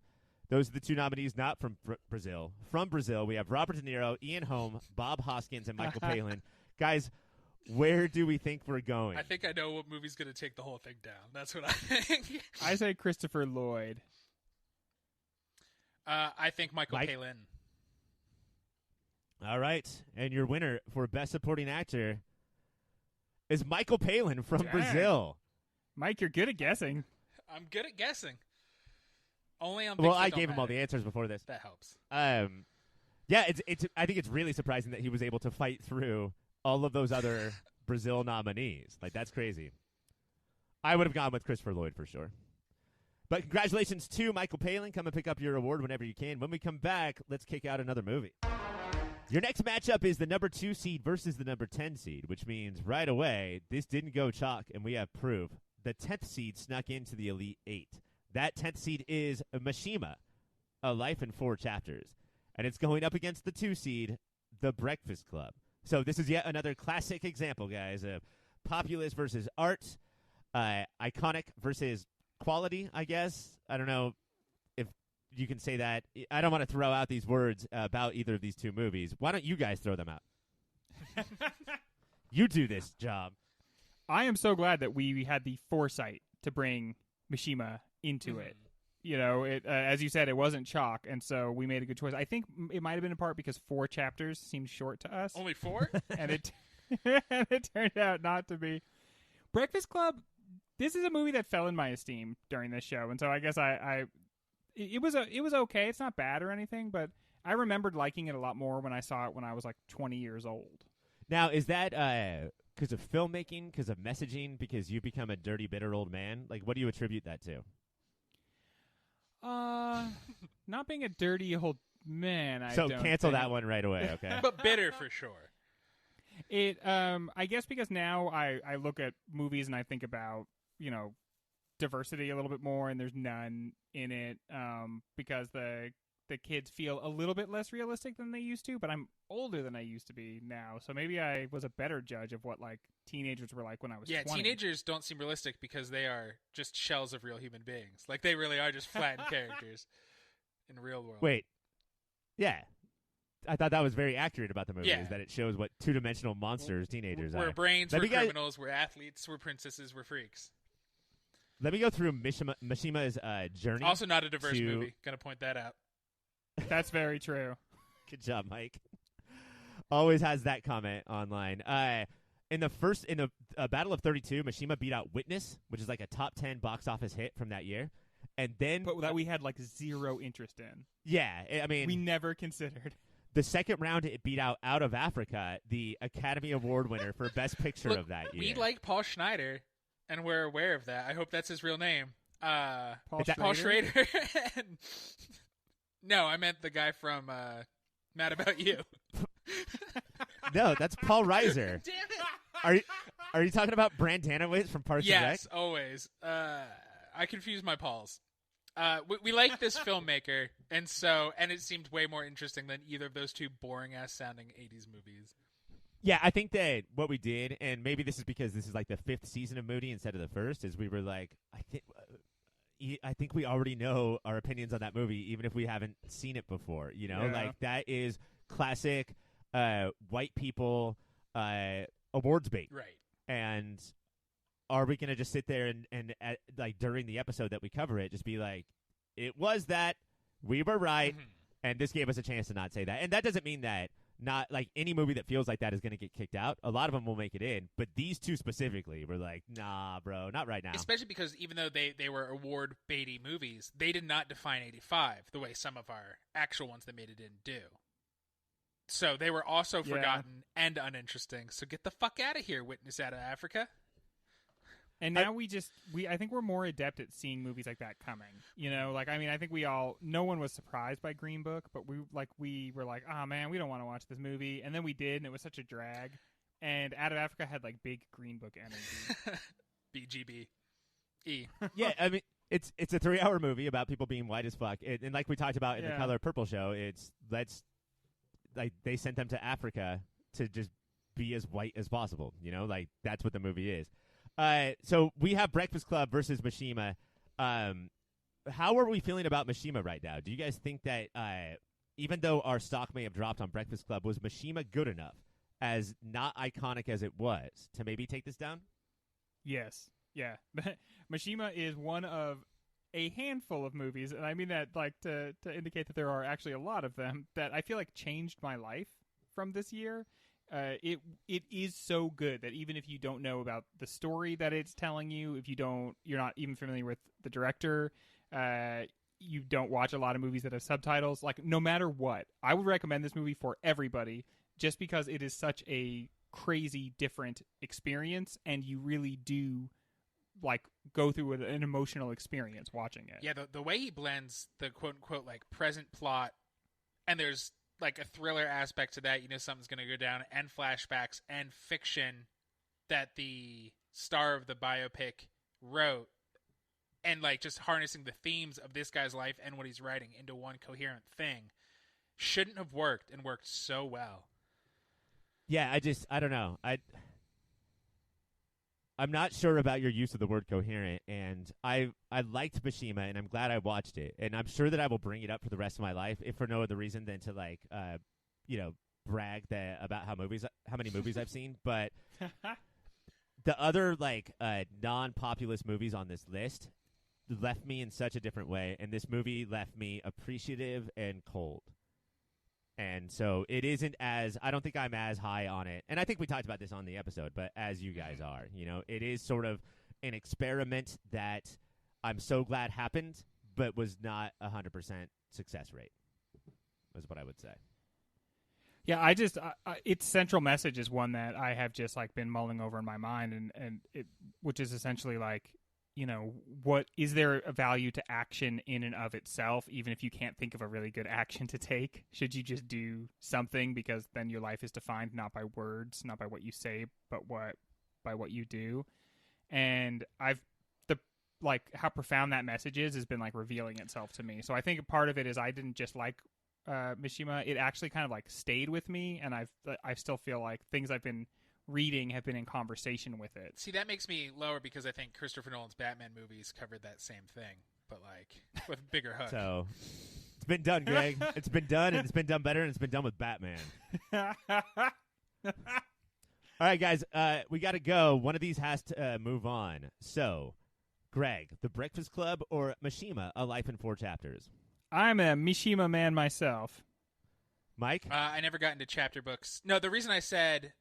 Those are the two nominees not from Brazil. From Brazil, we have Robert De Niro, Ian Holm, Bob Hoskins, and Michael Palin. Guys, where do we think we're going? I think I know what movie's going to take the whole thing down. That's what I think. I say Christopher Lloyd. I think Michael Palin. All right. And your winner for Best Supporting Actor is Michael Palin from Brazil. Mike, you're good at guessing. I'm good at guessing. Only on Well, things that I don't gave him all matter. the answers before this. That helps. Yeah, it's. I think it's really surprising that he was able to fight through all of those other Brazil nominees. Like, that's crazy. I would have gone with Christopher Lloyd for sure. But congratulations to Michael Palin. Come and pick up your award whenever you can. When we come back, let's kick out another movie. Your next matchup is the number 2 seed versus the number 10 seed, which means right away, this didn't go chalk, and we have proof. The 10th seed snuck into the Elite 8. That 10th seed is Mishima, A Life in 4 Chapters. And it's going up against the 2 seed, The Breakfast Club. So this is yet another classic example, guys, of populist versus art, iconic versus quality, I guess. I don't know if you can say that. I don't want to throw out these words about either of these two movies. Why don't you guys throw them out? You do this job. I am so glad that we had the foresight to bring Mishima into it. You know, it as you said, it wasn't chalk, and so we made a good choice. I think it might have been in part because 4 chapters seemed short to us. Only 4? and it turned out not to be. Breakfast Club, this is a movie that fell in my esteem during this show, and so I guess it was okay. It's not bad or anything, but I remembered liking it a lot more when I saw it when I was like 20 years old. Now, is that because of filmmaking, because of messaging, because you've become a dirty, bitter old man? Like, what do you attribute that to? Not being a dirty old man. So cancel that one right away, okay? But bitter for sure. It I guess because now I look at movies and I think about, you know, diversity a little bit more, and there's none in it because the kids feel a little bit less realistic than they used to, but I'm older than I used to be now, so maybe I was a better judge of what like teenagers were like when I was 20. Teenagers don't seem realistic because they are just shells of real human beings. Like, they really are just flattened characters in the real world. Wait. Yeah. I thought that was very accurate about the movie, is that it shows what two-dimensional monsters teenagers are. We're brains, we're criminals, we're athletes, we're princesses, we're freaks. Let me go through Mishima's journey. Also not a diverse movie. Gonna point that out. That's very true. Good job, Mike. Always has that comment online. In the Battle of 32, Mishima beat out Witness, which is like a top 10 box office hit from that year. And then, but that we had like zero interest in. Yeah, I mean, we never considered. The second round, it beat out Out of Africa, the Academy Award winner for Best Picture of that year. We like Paul Schneider, and we're aware of that. I hope that's his real name. Paul Schrader. No, I meant the guy from Mad About You. No, that's Paul Reiser. Damn it! Are you talking about Brandanowitz from Parks and Rec? Yes, always. I confuse my Pauls. We like this filmmaker, and it seemed way more interesting than either of those two boring-ass sounding 80s movies. Yeah, I think that what we did, and maybe this is because this is like the 5th season of Moody instead of the 1st, is we were like, I think we already know our opinions on that movie, even if we haven't seen it before. You know, like that is classic white people awards bait, right? And are we going to just sit there and like during the episode that we cover it, just be like, it was that, we were right, and this gave us a chance to not say that. And that doesn't mean that not like any movie that feels like that is going to get kicked out. A lot of them will make it in, but these two specifically were like, nah, bro, not right now. Especially because even though they were award baity movies, they did not define 85 the way some of our actual ones that made it in do. So they were also forgotten and uninteresting. So get the fuck out of here, Witness Out of Africa. And now I think we're more adept at seeing movies like that coming. You know, like, I mean, I think no one was surprised by Green Book, but we were like, oh man, we don't want to watch this movie. And then we did, and it was such a drag. And Out of Africa had like big Green Book energy. BGB. Yeah, I mean, it's a 3-hour movie about people being white as fuck. And like we talked about in the Color Purple show, like they sent them to Africa to just be as white as possible. You know, like that's what the movie is. So we have Breakfast Club versus Mishima. How are we feeling about Mishima right now? Do you guys think that even though our stock may have dropped on Breakfast Club, was Mishima good enough, as not iconic as it was, to maybe take this down? Yes. Yeah. Mishima is one of a handful of movies, and I mean that like to indicate that there are actually a lot of them that I feel like changed my life from this year. It is so good that even if you don't know about the story that it's telling you, if you're not even familiar with the director, you don't watch a lot of movies that have subtitles, like no matter what, I would recommend this movie for everybody just because it is such a crazy different experience, and you really do like go through an emotional experience watching it. Yeah, the way he blends the quote unquote like present plot, and there's like a thriller aspect to that, something's going to go down, and flashbacks and fiction that the star of the biopic wrote, and like just harnessing the themes of this guy's life and what he's writing into one coherent thing shouldn't have worked, and worked so well. Yeah, I don't know. I'm not sure about your use of the word coherent, and I liked Mishima, and I'm glad I watched it, and I'm sure that I will bring it up for the rest of my life, if for no other reason than to like, brag about how many movies I've seen. But the other like non-populist movies on this list left me in such a different way, and this movie left me appreciative and cold. And so it isn't as, I don't think I'm as high on it. And I think we talked about this on the episode, but as you guys are, it is sort of an experiment that I'm so glad happened, but was not 100% success rate, is what I would say. Yeah, its central message is one that I have just like been mulling over in my mind, and it, which is essentially like, what is there a value to action in and of itself, even if you can't think of a really good action to take? Should you just do something, because then your life is defined not by words, not by what you say, but by what you do. And how profound that message is has been like revealing itself to me. So I think part of it is I didn't just like Mishima. It actually kind of like stayed with me, and I still feel like things I've been reading have been in conversation with it. See, that makes me lower because I think Christopher Nolan's Batman movies covered that same thing, but like with a bigger hook. So it's been done, Greg. It's been done, and it's been done better, and it's been done with Batman. All right, guys, we got to go. One of these has to move on. So, Greg, The Breakfast Club or Mishima, A Life in 4 Chapters? I'm a Mishima man myself. Mike? I never got into chapter books. No, the reason I said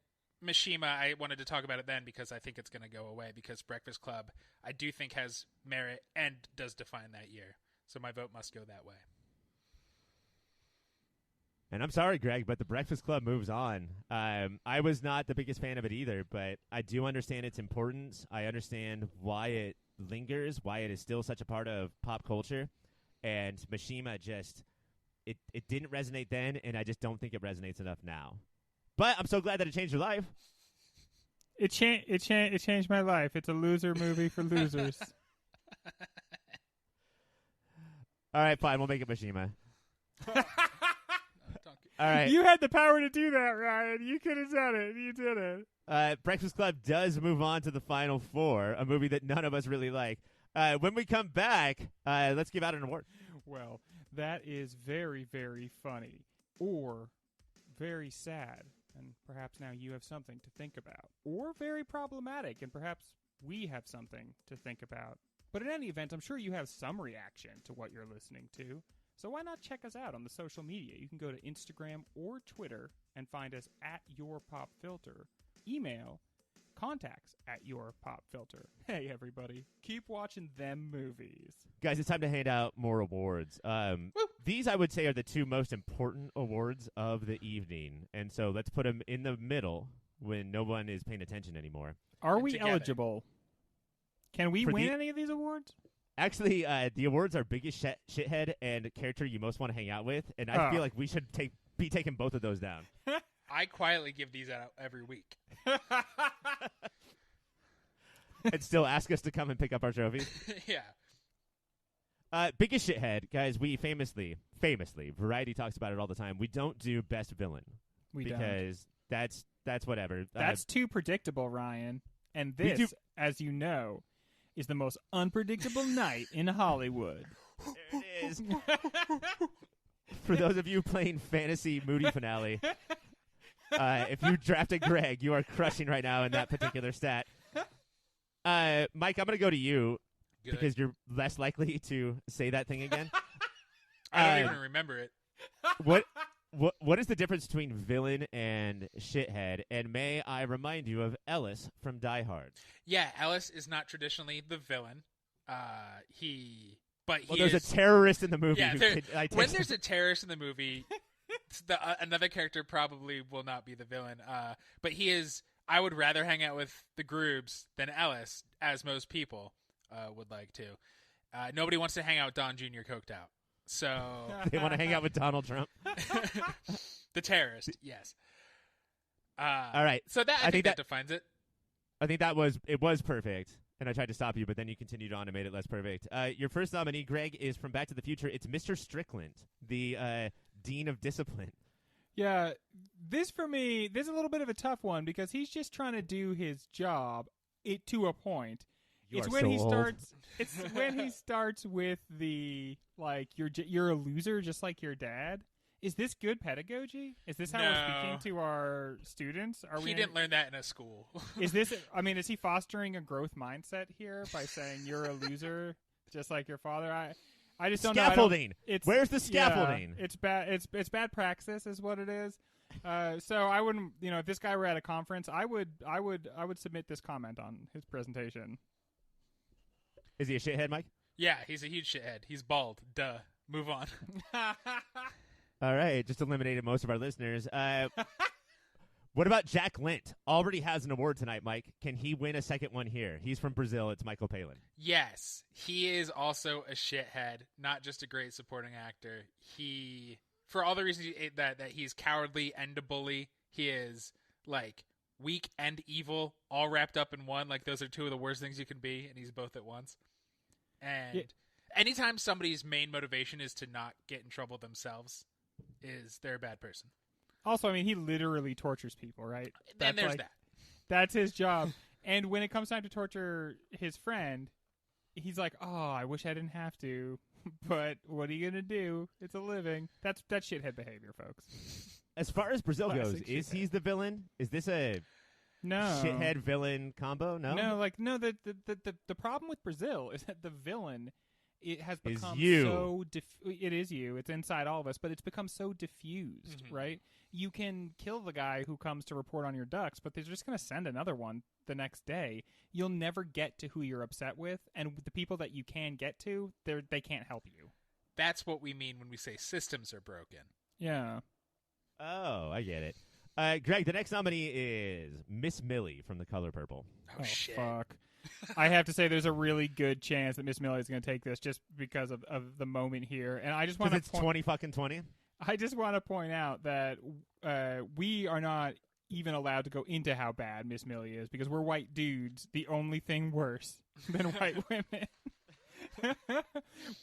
Mishima, I wanted to talk about it then because I think it's going to go away, because Breakfast Club I do think has merit and does define that year. So my vote must go that way. And I'm sorry, Greg, but The Breakfast Club moves on. I was not the biggest fan of it either, but I do understand its importance. I understand why it lingers, why it is still such a part of pop culture. And Mishima it didn't resonate then, and I just don't think it resonates enough now. But I'm so glad that it changed your life. It changed my life. It's a loser movie for losers. All right, fine. We'll make it Mishima. All right. You had the power to do that, Ryan. You could have done it. You did it. Breakfast Club does move on to the final 4, a movie that none of us really like. When we come back, let's give out an award. Well, that is very, very funny, or very sad, and perhaps now you have something to think about, or very problematic, and perhaps we have something to think about. But in any event, I'm sure you have some reaction to what you're listening to. So why not check us out on the social media? You can go to Instagram or Twitter and find us at YourPopFilter. Email contacts@YourPopFilter. Hey, everybody. Keep watching them movies. Guys, it's time to hand out more awards. These, I would say, are the 2 most important awards of the evening. And so let's put them in the middle when no one is paying attention anymore. Are we eligible? Can we win any of these awards? Actually, the awards are biggest shithead and character you most want to hang out with, and I feel like we should be taking both of those down. I quietly give these out every week. And still ask us to come and pick up our trophies? Yeah. Biggest shithead, guys, we famously, Variety talks about it all the time, we don't do best villain. Because that's whatever. That's too predictable, Ryan. And this, as you know, is the most unpredictable night in Hollywood. There it is. For those of you playing Fantasy Moody Finale, if you drafted Greg, you are crushing right now in that particular stat. Mike, I'm going to go to you. Good. Because you're less likely to say that thing again. I don't even remember it. What is the difference between villain and shithead? And may I remind you of Ellis from Die Hard? Yeah, Ellis is not traditionally the villain. He But Well, he there's is, a terrorist in the movie. yeah, who there- could, when there's a terrorist in the movie, another character probably will not be the villain. But he is. I would rather hang out with the Groobs than Ellis, as most people would like to. Nobody wants to hang out with Don Jr. coked out. So they want to hang out with Donald Trump. the terrorist, yes. All right. So that I think that defines it. I think it was perfect, and I tried to stop you, but then you continued on and made it less perfect. Your first nominee, Greg, is from Back to the Future. It's Mr. Strickland, the Dean of Discipline. Yeah, this for me, this is a little bit of a tough one because he's just trying to do his job to a point. It's when he starts with the like you're a loser just like your dad. Is this good pedagogy? Is this how we're speaking to our students? He didn't learn that in a school. Is this? I mean, is he fostering a growth mindset here by saying you're a loser just like your father? I just don't scaffolding. know. Where's the scaffolding? Yeah, it's bad. It's bad praxis, is what it is. So I wouldn't. If this guy were at a conference, I would submit this comment on his presentation. Is he a shithead, Mike? Yeah, he's a huge shithead. He's bald. Duh. Move on. All right, just eliminated most of our listeners. What about Jack Lint? Already has an award tonight, Mike. Can he win a second one here? He's from Brazil. It's Michael Palin. Yes, he is also a shithead, not just a great supporting actor. He, for all the reasons that he's cowardly and a bully, he is like weak and evil, all wrapped up in one. Like those are two of the worst things you can be, and he's both at once. And anytime somebody's main motivation is to not get in trouble themselves, they're a bad person. Also, I mean, he literally tortures people, right? And there's that. That's his job. And when it comes time to torture his friend, he's like, "Oh, I wish I didn't have to, but what are you gonna do? It's a living." That's shithead behavior, folks. As far as Brazil goes, is he the villain? Is this a shithead villain combo? No, The problem with Brazil is that the villain. It has become it is you. It's inside all of us, but it's become so diffused, right? You can kill the guy who comes to report on your ducks, but they're just going to send another one the next day. You'll never get to who you're upset with, and the people that you can get to, they can't help you. That's what we mean when we say systems are broken. Yeah. Oh, I get it. Greg, the next nominee is Miss Millie from The Color Purple. Oh shit. Fuck. I have to say there's a really good chance that Miss Millie is going to take this just because of the moment here. And I just want to it's 20. I just want to point out that we are not even allowed to go into how bad Miss Millie is because we're white dudes. The only thing worse than white women.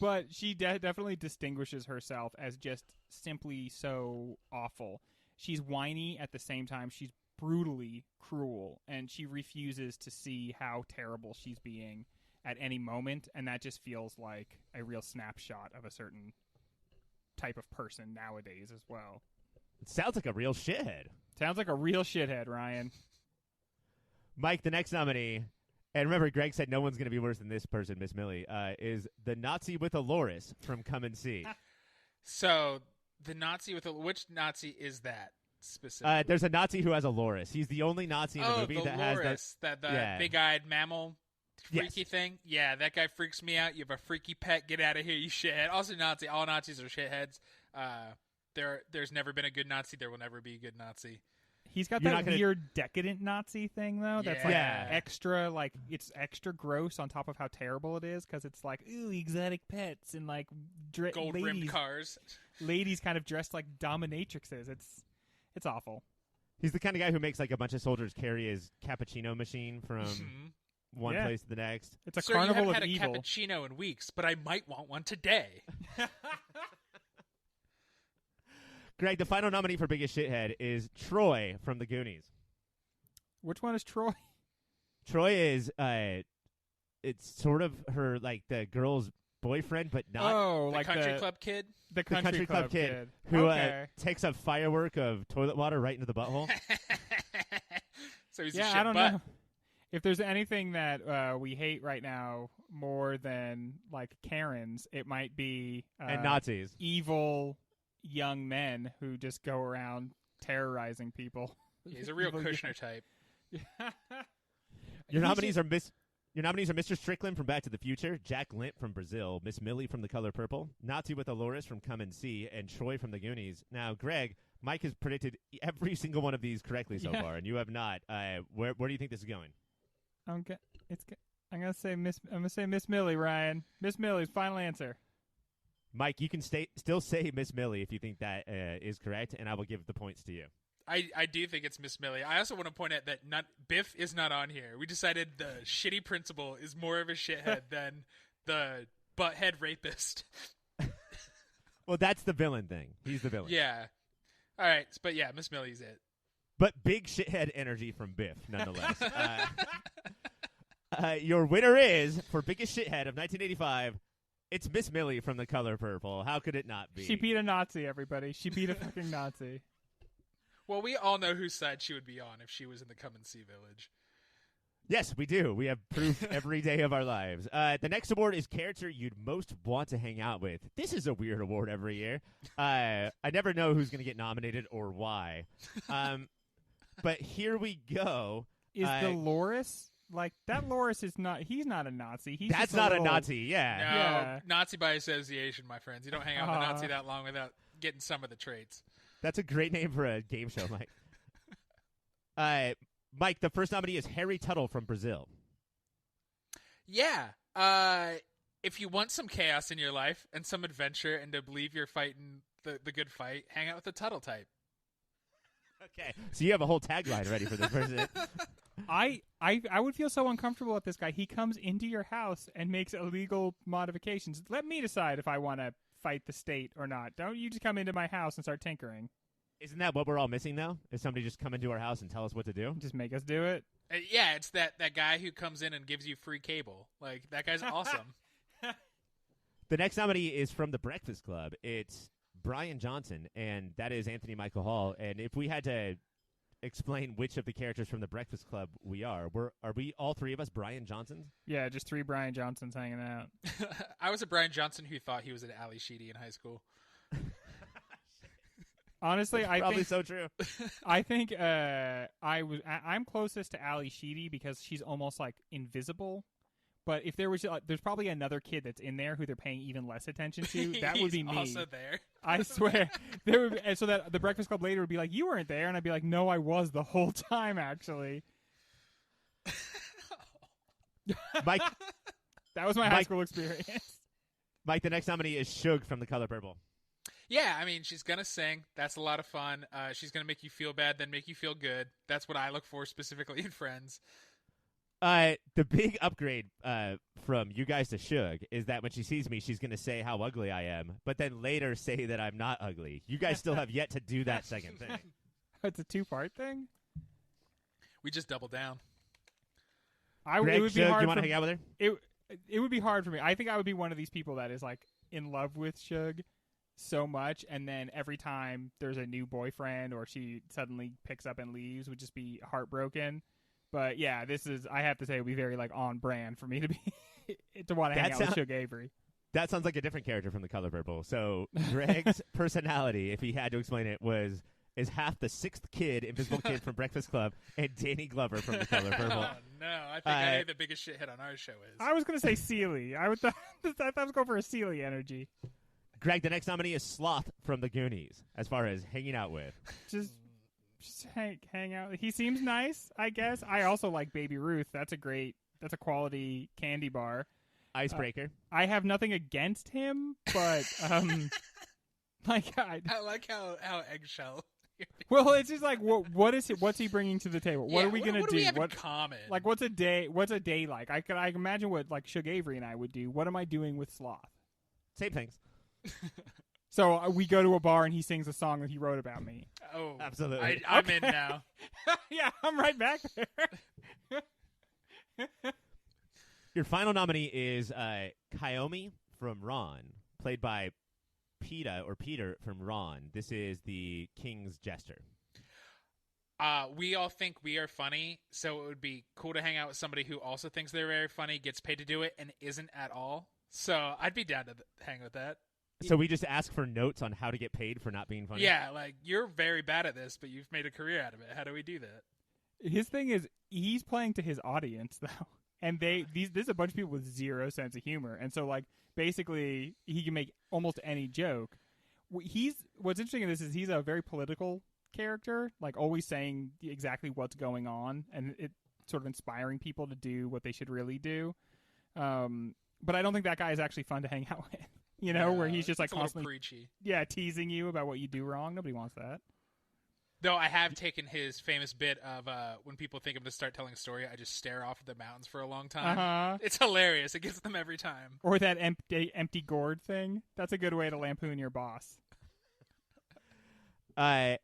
But she definitely distinguishes herself as just simply so awful. She's whiny at the same time. She's brutally cruel, and she refuses to see how terrible she's being at any moment, and that just feels like a real snapshot of a certain type of person nowadays as well. It sounds like a real shithead. Sounds like a real shithead, Ryan. Mike, the next nominee, and remember, Greg said no one's going to be worse than this person, Miss Millie, is the Nazi with a loris from Come and See. So, the Nazi with which Nazi is that? Specifically. There's a Nazi who has a loris. He's the only Nazi in the movie that loris, has that big-eyed mammal freaky thing. Yeah, that guy freaks me out. You have a freaky pet. Get out of here, you shithead. Also, Nazi. All Nazis are shitheads. There's never been a good Nazi. There will never be a good Nazi. He's got that weird decadent Nazi thing though. That's like extra, like it's extra gross on top of how terrible it is because it's like ooh exotic pets and like gold rimmed cars. Ladies kind of dressed like dominatrixes. It's awful. He's the kind of guy who makes like a bunch of soldiers carry his cappuccino machine from one place to the next. It's a carnival you of haven't evil. had a cappuccino in weeks, but I might want one today. Greg, the final nominee for Biggest Shithead is Troy from The Goonies. Which one is Troy? Troy is it's sort of her like the girl's boyfriend, but not. Oh, the like country club kid. The country club kid who takes a firework of toilet water right into the butthole. So he's a shit I don't butt. know. If there's anything that we hate right now more than like Karens, it might be and Nazis, evil young men who just go around terrorizing people. He's a real Kushner type. Your nominees are Your nominees are Mr. Strickland from Back to the Future, Jack Lint from Brazil, Miss Millie from The Color Purple, Nazi with Dolores from Come and See, and Troy from The Goonies. Now, Greg, Mike has predicted every single one of these correctly so far, and you have not. Where do you think this is going? I'm gonna say Miss Millie, Ryan. Miss Millie's final answer. Mike, you can still say Miss Millie if you think that is correct, and I will give the points to you. I do think it's Miss Millie. I also want to point out that Biff is not on here. We decided the shitty principal is more of a shithead than the butthead rapist. Well, that's the villain thing. He's the villain. Yeah. All right, but yeah, Miss Millie's it. But big shithead energy from Biff, nonetheless. Your winner is, for biggest shithead of 1985, it's Miss Millie from The Color Purple. How could it not be? She beat a Nazi, everybody. She beat a fucking Nazi. Well, we all know whose side she would be on if she was in the Come and See village. Yes, we do. We have proof every day of our lives. The next award is character you'd most want to hang out with. This is a weird award every year. I never know who's going to get nominated or why. But here we go. Is the Loris... Like, that Loris is not... He's not a Nazi. That's not a Nazi, yeah. No, Yeah. Nazi by association, my friends. You don't hang out with a Nazi that long without getting some of the traits. That's a great name for a game show, Mike. Mike, the first nominee is Harry Tuttle from Brazil. Yeah. If you want some chaos in your life and some adventure and to believe you're fighting the good fight, hang out with the Tuttle type. Okay, so you have a whole tagline ready for this person. I would feel so uncomfortable with this guy. He comes into your house and makes illegal modifications. Let me decide if I want to fight the state or not. Don't you just come into my house and start tinkering. Isn't that what we're all missing, though? Is somebody just come into our house and tell us what to do? Just make us do it. Yeah, it's that guy who comes in and gives you free cable. Like, that guy's awesome. The next nominee is from The Breakfast Club. It's Brian Johnson, and that is Anthony Michael Hall. And if we had to explain which of the characters from The Breakfast Club we are we all three of us Brian Johnsons? Yeah, just three Brian Johnsons hanging out. I was a Brian Johnson who thought he was an Ali Sheedy in high school. Honestly, I probably think so true. I think I'm closest to Ali Sheedy because she's almost like invisible. But if there was, there's probably another kid that's in there who they're paying even less attention to. That would be me. Also there. I swear. And so that the Breakfast Club later would be like, "You weren't there," and I'd be like, "No, I was the whole time, actually." Mike, that was my high school experience. Mike, the next nominee is Suge from The Color Purple. Yeah, I mean, she's going to sing. That's a lot of fun. She's going to make you feel bad, then make you feel good. That's what I look for specifically in Friends. The big upgrade from you guys to Suge is that when she sees me, she's going to say how ugly I am, but then later say that I'm not ugly. You guys still have yet to do that second thing. It's a two-part thing? We just double down. Greg, it would be Suge, hard you want to hang out with her? It would be hard for me. I think I would be one of these people that is like in love with Suge so much, and then every time there's a new boyfriend or she suddenly picks up and leaves, would just be heartbroken. But yeah, I have to say, it would be very like on brand for me to be to want to hang out with Suge Avery. That sounds like a different character from The Color Purple. So Greg's personality, if he had to explain it, is half the sixth kid, invisible kid from Breakfast Club, and Danny Glover from The Color Purple. Oh no, I think I know the biggest shithead on our show is. I was going to say Seeley. I thought I was going for a Seeley energy. Greg, the next nominee is Sloth from The Goonies, as far as hanging out with. Just hang out. He seems nice, I guess. I also like Baby Ruth. That's a quality candy bar. Icebreaker. I have nothing against him, but like I like how eggshell. Well, it's just like what's he bringing to the table? What are we gonna do? What do we have in common? Like what's a day like? I can imagine what like Suge Avery and I would do. What am I doing with Sloth? Same things. So we go to a bar and he sings a song that he wrote about me. Oh, absolutely. I'm in now. Yeah, I'm right back there. Your final nominee is Kaomi from Ron, played by Peter from Ron. This is the King's Jester. We all think we are funny, so it would be cool to hang out with somebody who also thinks they're very funny, gets paid to do it, and isn't at all. So I'd be down to hang with that. So we just ask for notes on how to get paid for not being funny? Yeah, like, you're very bad at this, but you've made a career out of it. How do we do that? His thing is, he's playing to his audience, though. and this is a bunch of people with zero sense of humor, and so like basically he can make almost any joke. What's interesting in this is he's a very political character, like always saying exactly what's going on, and it sort of inspiring people to do what they should really do. But I don't think that guy is actually fun to hang out with. You know, where he's just like constantly preachy. Yeah, teasing you about what you do wrong. Nobody wants that. Though I have taken his famous bit of when people think I'm going to start telling a story, I just stare off at the mountains for a long time. Uh-huh. It's hilarious. It gets them every time. Or that empty gourd thing. That's a good way to lampoon your boss. I'm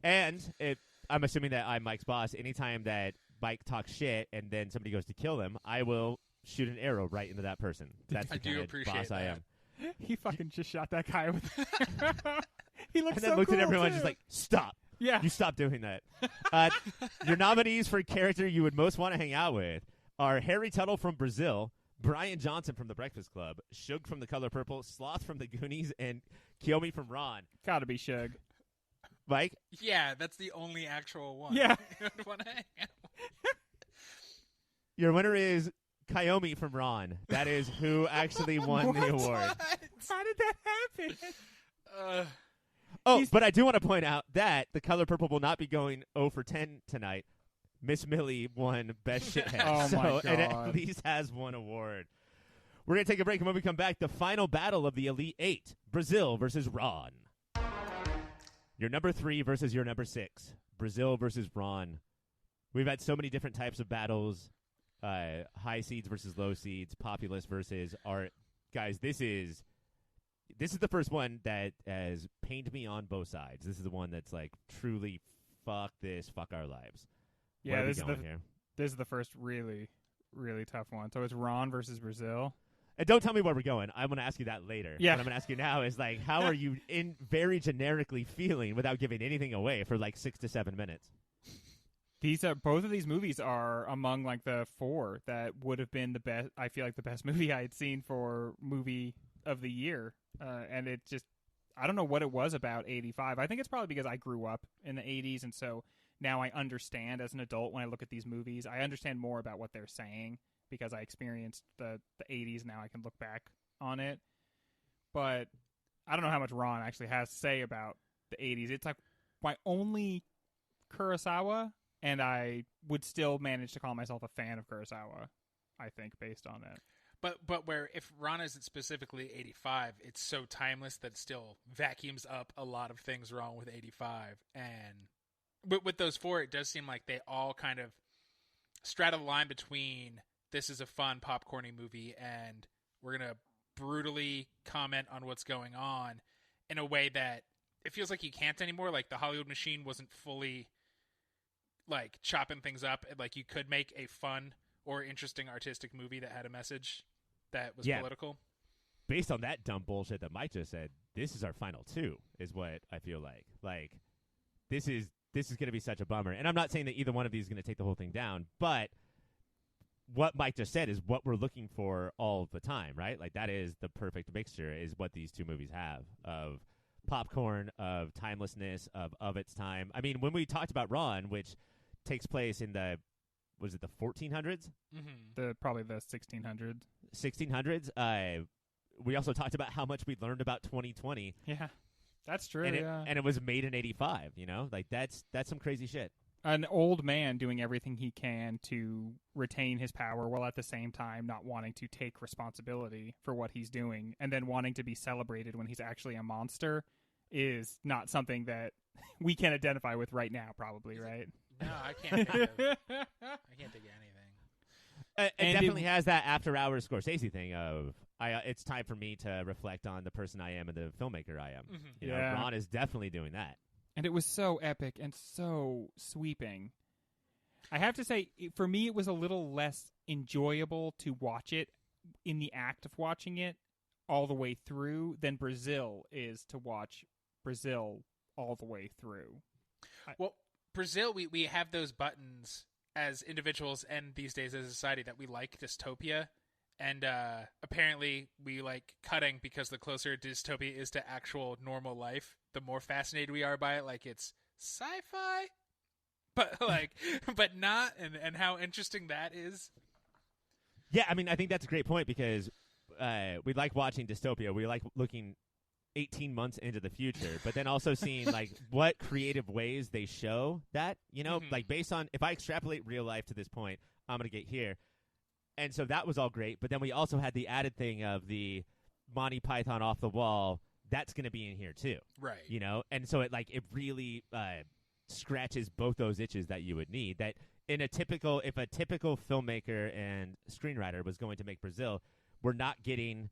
assuming that I'm Mike's boss. Anytime that Mike talks shit and then somebody goes to kill him, I will shoot an arrow right into that person. That's the kind of boss I am. He fucking just shot that guy with. He looks and then so looked cool at everyone too. just like, stop. Yeah. You stop doing that. Your nominees for character you would most want to hang out with are Harry Tuttle from Brazil, Brian Johnson from The Breakfast Club, Shug from The Color Purple, Sloth from The Goonies, and Kiyomi from Ron. Gotta be Shug. Mike? Yeah, that's the only actual one. Yeah. Your winner is Kiyomi from Ron. That is who actually won the award. How did that happen? But I do want to point out that The Color Purple will not be going 0 for 10 tonight. Miss Millie won Best Shithead. Oh, my God. It at least has one award. We're going to take a break, and when we come back, the final battle of the Elite Eight, Brazil versus Ron. Your number 3 versus your number 6, Brazil versus Ron. We've had so many different types of battles, high seeds versus low seeds, populace versus art. Guys, this is the first one that has pained me on both sides. This is the one that's like truly fuck this, fuck our lives. Yeah, this is the first really, really tough one. So it's Ron versus Brazil. And don't tell me where we're going. I'm going to ask you that later. Yeah. What I'm going to ask you now is, like, how are you very generically feeling without giving anything away for, like, 6 to 7 minutes? Both of these movies are among, like, the 4 that would have been the best, I feel like the best movie I had seen for movie of the year. And it just, I don't know what it was about 85. I think it's probably because I grew up in the 80s, and so now I understand as an adult when I look at these movies. I understand more about what they're saying, because I experienced the 80s. Now I can look back on it. But I don't know how much Ron actually has to say about the 80s. It's like my only Kurosawa, and I would still manage to call myself a fan of Kurosawa, I think, based on it. But where if Ron isn't specifically 85, it's so timeless that it still vacuums up a lot of things wrong with 85. And with those 4, it does seem like they all kind of straddle the line between this is a fun popcorny movie and we're going to brutally comment on what's going on in a way that it feels like you can't anymore. Like the Hollywood machine wasn't fully like chopping things up. Like you could make a fun or interesting artistic movie that had a message that was political. Based on that dumb bullshit that Mike just said, this is our final 2 is what I feel like. Like this is going to be such a bummer. And I'm not saying that either one of these is going to take the whole thing down, but what Mike just said is what we're looking for all the time, right? Like that is the perfect mixture is what these 2 movies have of popcorn, of timelessness, of its time. I mean, when we talked about Ron, which takes place in the 1400s? Mm-hmm. Probably the 1600s. 1600s. We also talked about how much we learned about 2020. Yeah, that's true. And it was made in 85, you know? Like that's some crazy shit. An old man doing everything he can to retain his power while at the same time not wanting to take responsibility for what he's doing and then wanting to be celebrated when he's actually a monster is not something that we can identify with right now, probably, right? No, I can't think of anything. It definitely has that after-hours Scorsese thing of it's time for me to reflect on the person I am and the filmmaker I am. Mm-hmm. You know, Ron is definitely doing that. And it was so epic and so sweeping. I have to say, for me, it was a little less enjoyable to watch it in the act of watching it all the way through than Brazil is to watch Brazil all the way through. Well, Brazil, we have those buttons as individuals and these days as a society that we like dystopia. And apparently we like cutting because the closer dystopia is to actual normal life, the more fascinated we are by it. Like it's sci-fi, but not, and how interesting that is. Yeah, I mean, I think that's a great point because we like watching dystopia. We like looking 18 months into the future, but then also seeing like what creative ways they show that, like based on if I extrapolate real life to this point, I'm going to get here. And so that was all great. But then we also had the added thing of the Monty Python off the wall. That's going to be in here too. Right. And so it really scratches both those itches that you would need. That if a typical filmmaker and screenwriter was going to make Brazil, we're not getting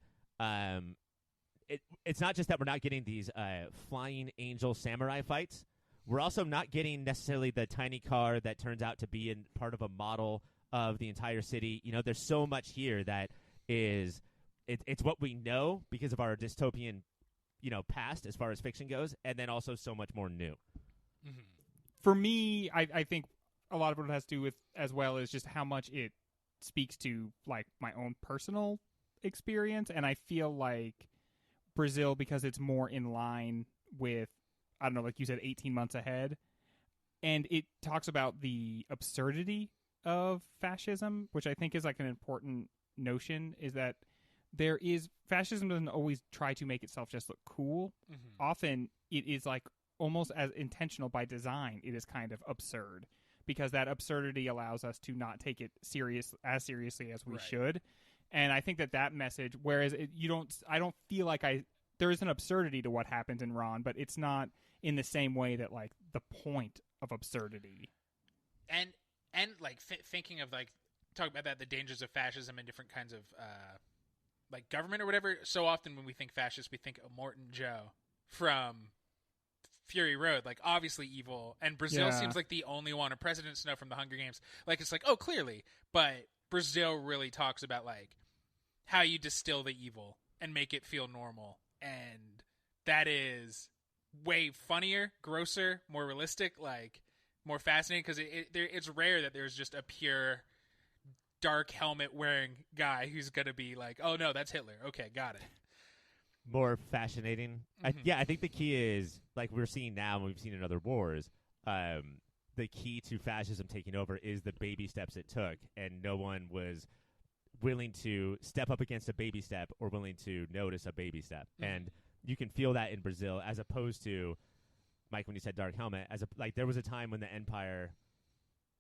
it's not just that we're not getting these flying angel samurai fights. We're also not getting necessarily the tiny car that turns out to be in part of a model of the entire city. There's so much here that is it's what we know because of our dystopian, past as far as fiction goes, and then also so much more new. Mm-hmm. For me, I think a lot of what it has to do with as well is just how much it speaks to like my own personal experience, and I feel like Brazil, because it's more in line with, I don't know, like you said, 18 months ahead, and it talks about the absurdity of fascism, which I think is like an important notion, is that fascism doesn't always try to make itself just look cool. Mm-hmm. Often it is like almost as intentional by design. It is kind of absurd because that absurdity allows us to not take it as seriously as we should. And I think that message, whereas I don't feel like there is an absurdity to what happens in Ron, but it's not in the same way that like the point of absurdity. And like thinking of like talking about that, the dangers of fascism and different kinds of like government or whatever. So often when we think fascist, we think of Morton Joe from Fury Road, like obviously evil, and Brazil seems like the only one, or President Snow from the Hunger Games, like it's like, oh, clearly, but Brazil really talks about like how you distill the evil and make it feel normal, and that is way funnier, grosser, more realistic, like more fascinating, because it's rare that there's just a pure dark helmet wearing guy who's gonna be like, oh no, that's Hitler, okay, got it. More fascinating. Mm-hmm. I think the key is, like we're seeing now and we've seen in other wars, the key to fascism taking over is the baby steps it took, and no one was willing to step up against a baby step or willing to notice a baby step. Mm-hmm. And you can feel that in Brazil, as opposed to, Mike, when you said dark helmet, there was a time when the Empire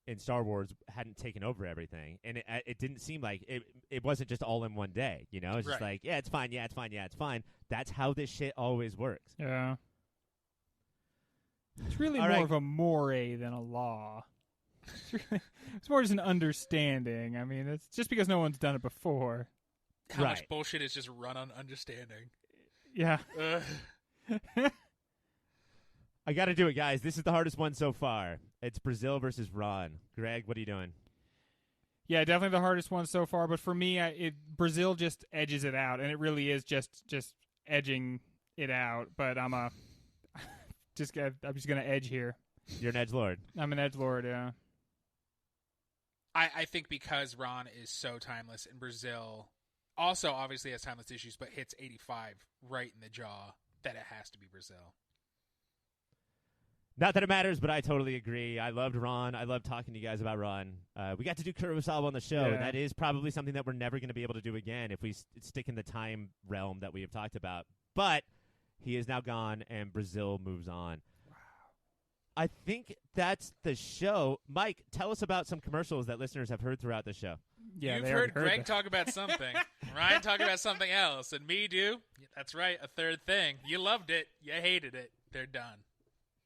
in Star Wars hadn't taken over everything, and it didn't seem like it wasn't just all in one day, It's just like, yeah, it's fine, yeah, it's fine, yeah, it's fine. That's how this shit always works. Yeah. It's really more of a moray than a law. It's more just an understanding. I mean, it's just because no one's done it before. How much bullshit is just run on understanding. Yeah. I got to do it, guys. This is the hardest one so far. It's Brazil versus Ron. Greg, what are you doing? Yeah, definitely the hardest one so far. But for me, Brazil just edges it out, and it really is just edging it out. But I'm just gonna edge here. You're an edgelord. I'm an edgelord. Yeah. I think because Ron is so timeless, and Brazil also obviously has timeless issues, but hits 85 right in the jaw, that it has to be Brazil. Not that it matters, but I totally agree. I loved Ron. I loved talking to you guys about Ron. We got to do Kurosawa on the show, and that is probably something that we're never going to be able to do again if we stick in the time realm that we have talked about. But he is now gone, and Brazil moves on. Wow. I think that's the show. Mike, tell us about some commercials that listeners have heard throughout the show. Yeah, You've heard Greg talk about something, Ryan talk about something else, and me do. That's right, a third thing. You loved it. You hated it. They're done.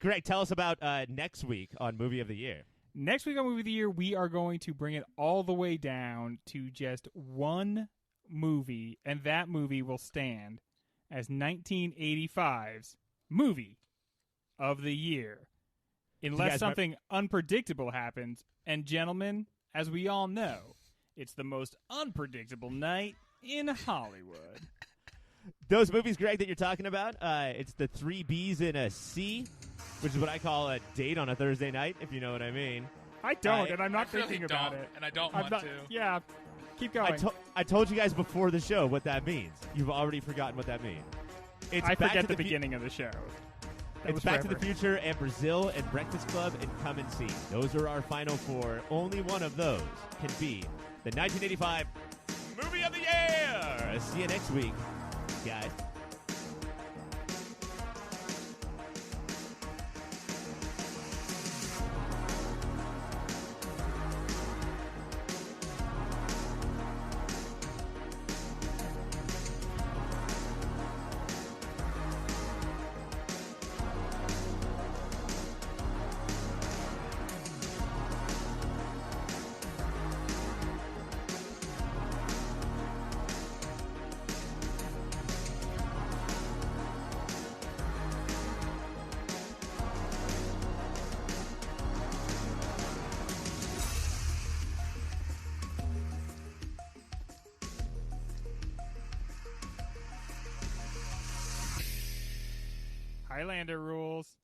Greg, tell us about next week on Movie of the Year. Next week on Movie of the Year, we are going to bring it all the way down to just one movie, and that movie will stand as 1985's Movie of the Year. Unless something unpredictable happens, and gentlemen, as we all know, it's the most unpredictable night in Hollywood. Those movies, Greg, that you're talking about, it's the 3 B's and a C, which is what I call a date on a Thursday night, if you know what I mean. I don't, and I'm not thinking about it. And I don't want to. Yeah, keep going. I told you guys before the show what that means. You've already forgotten what that means. I forget the beginning of the show. It's Back to the Future and Brazil and Breakfast Club and Come and See. Those are our final 4. Only one of those can be the 1985 to see you next week, guys. Highlander rules.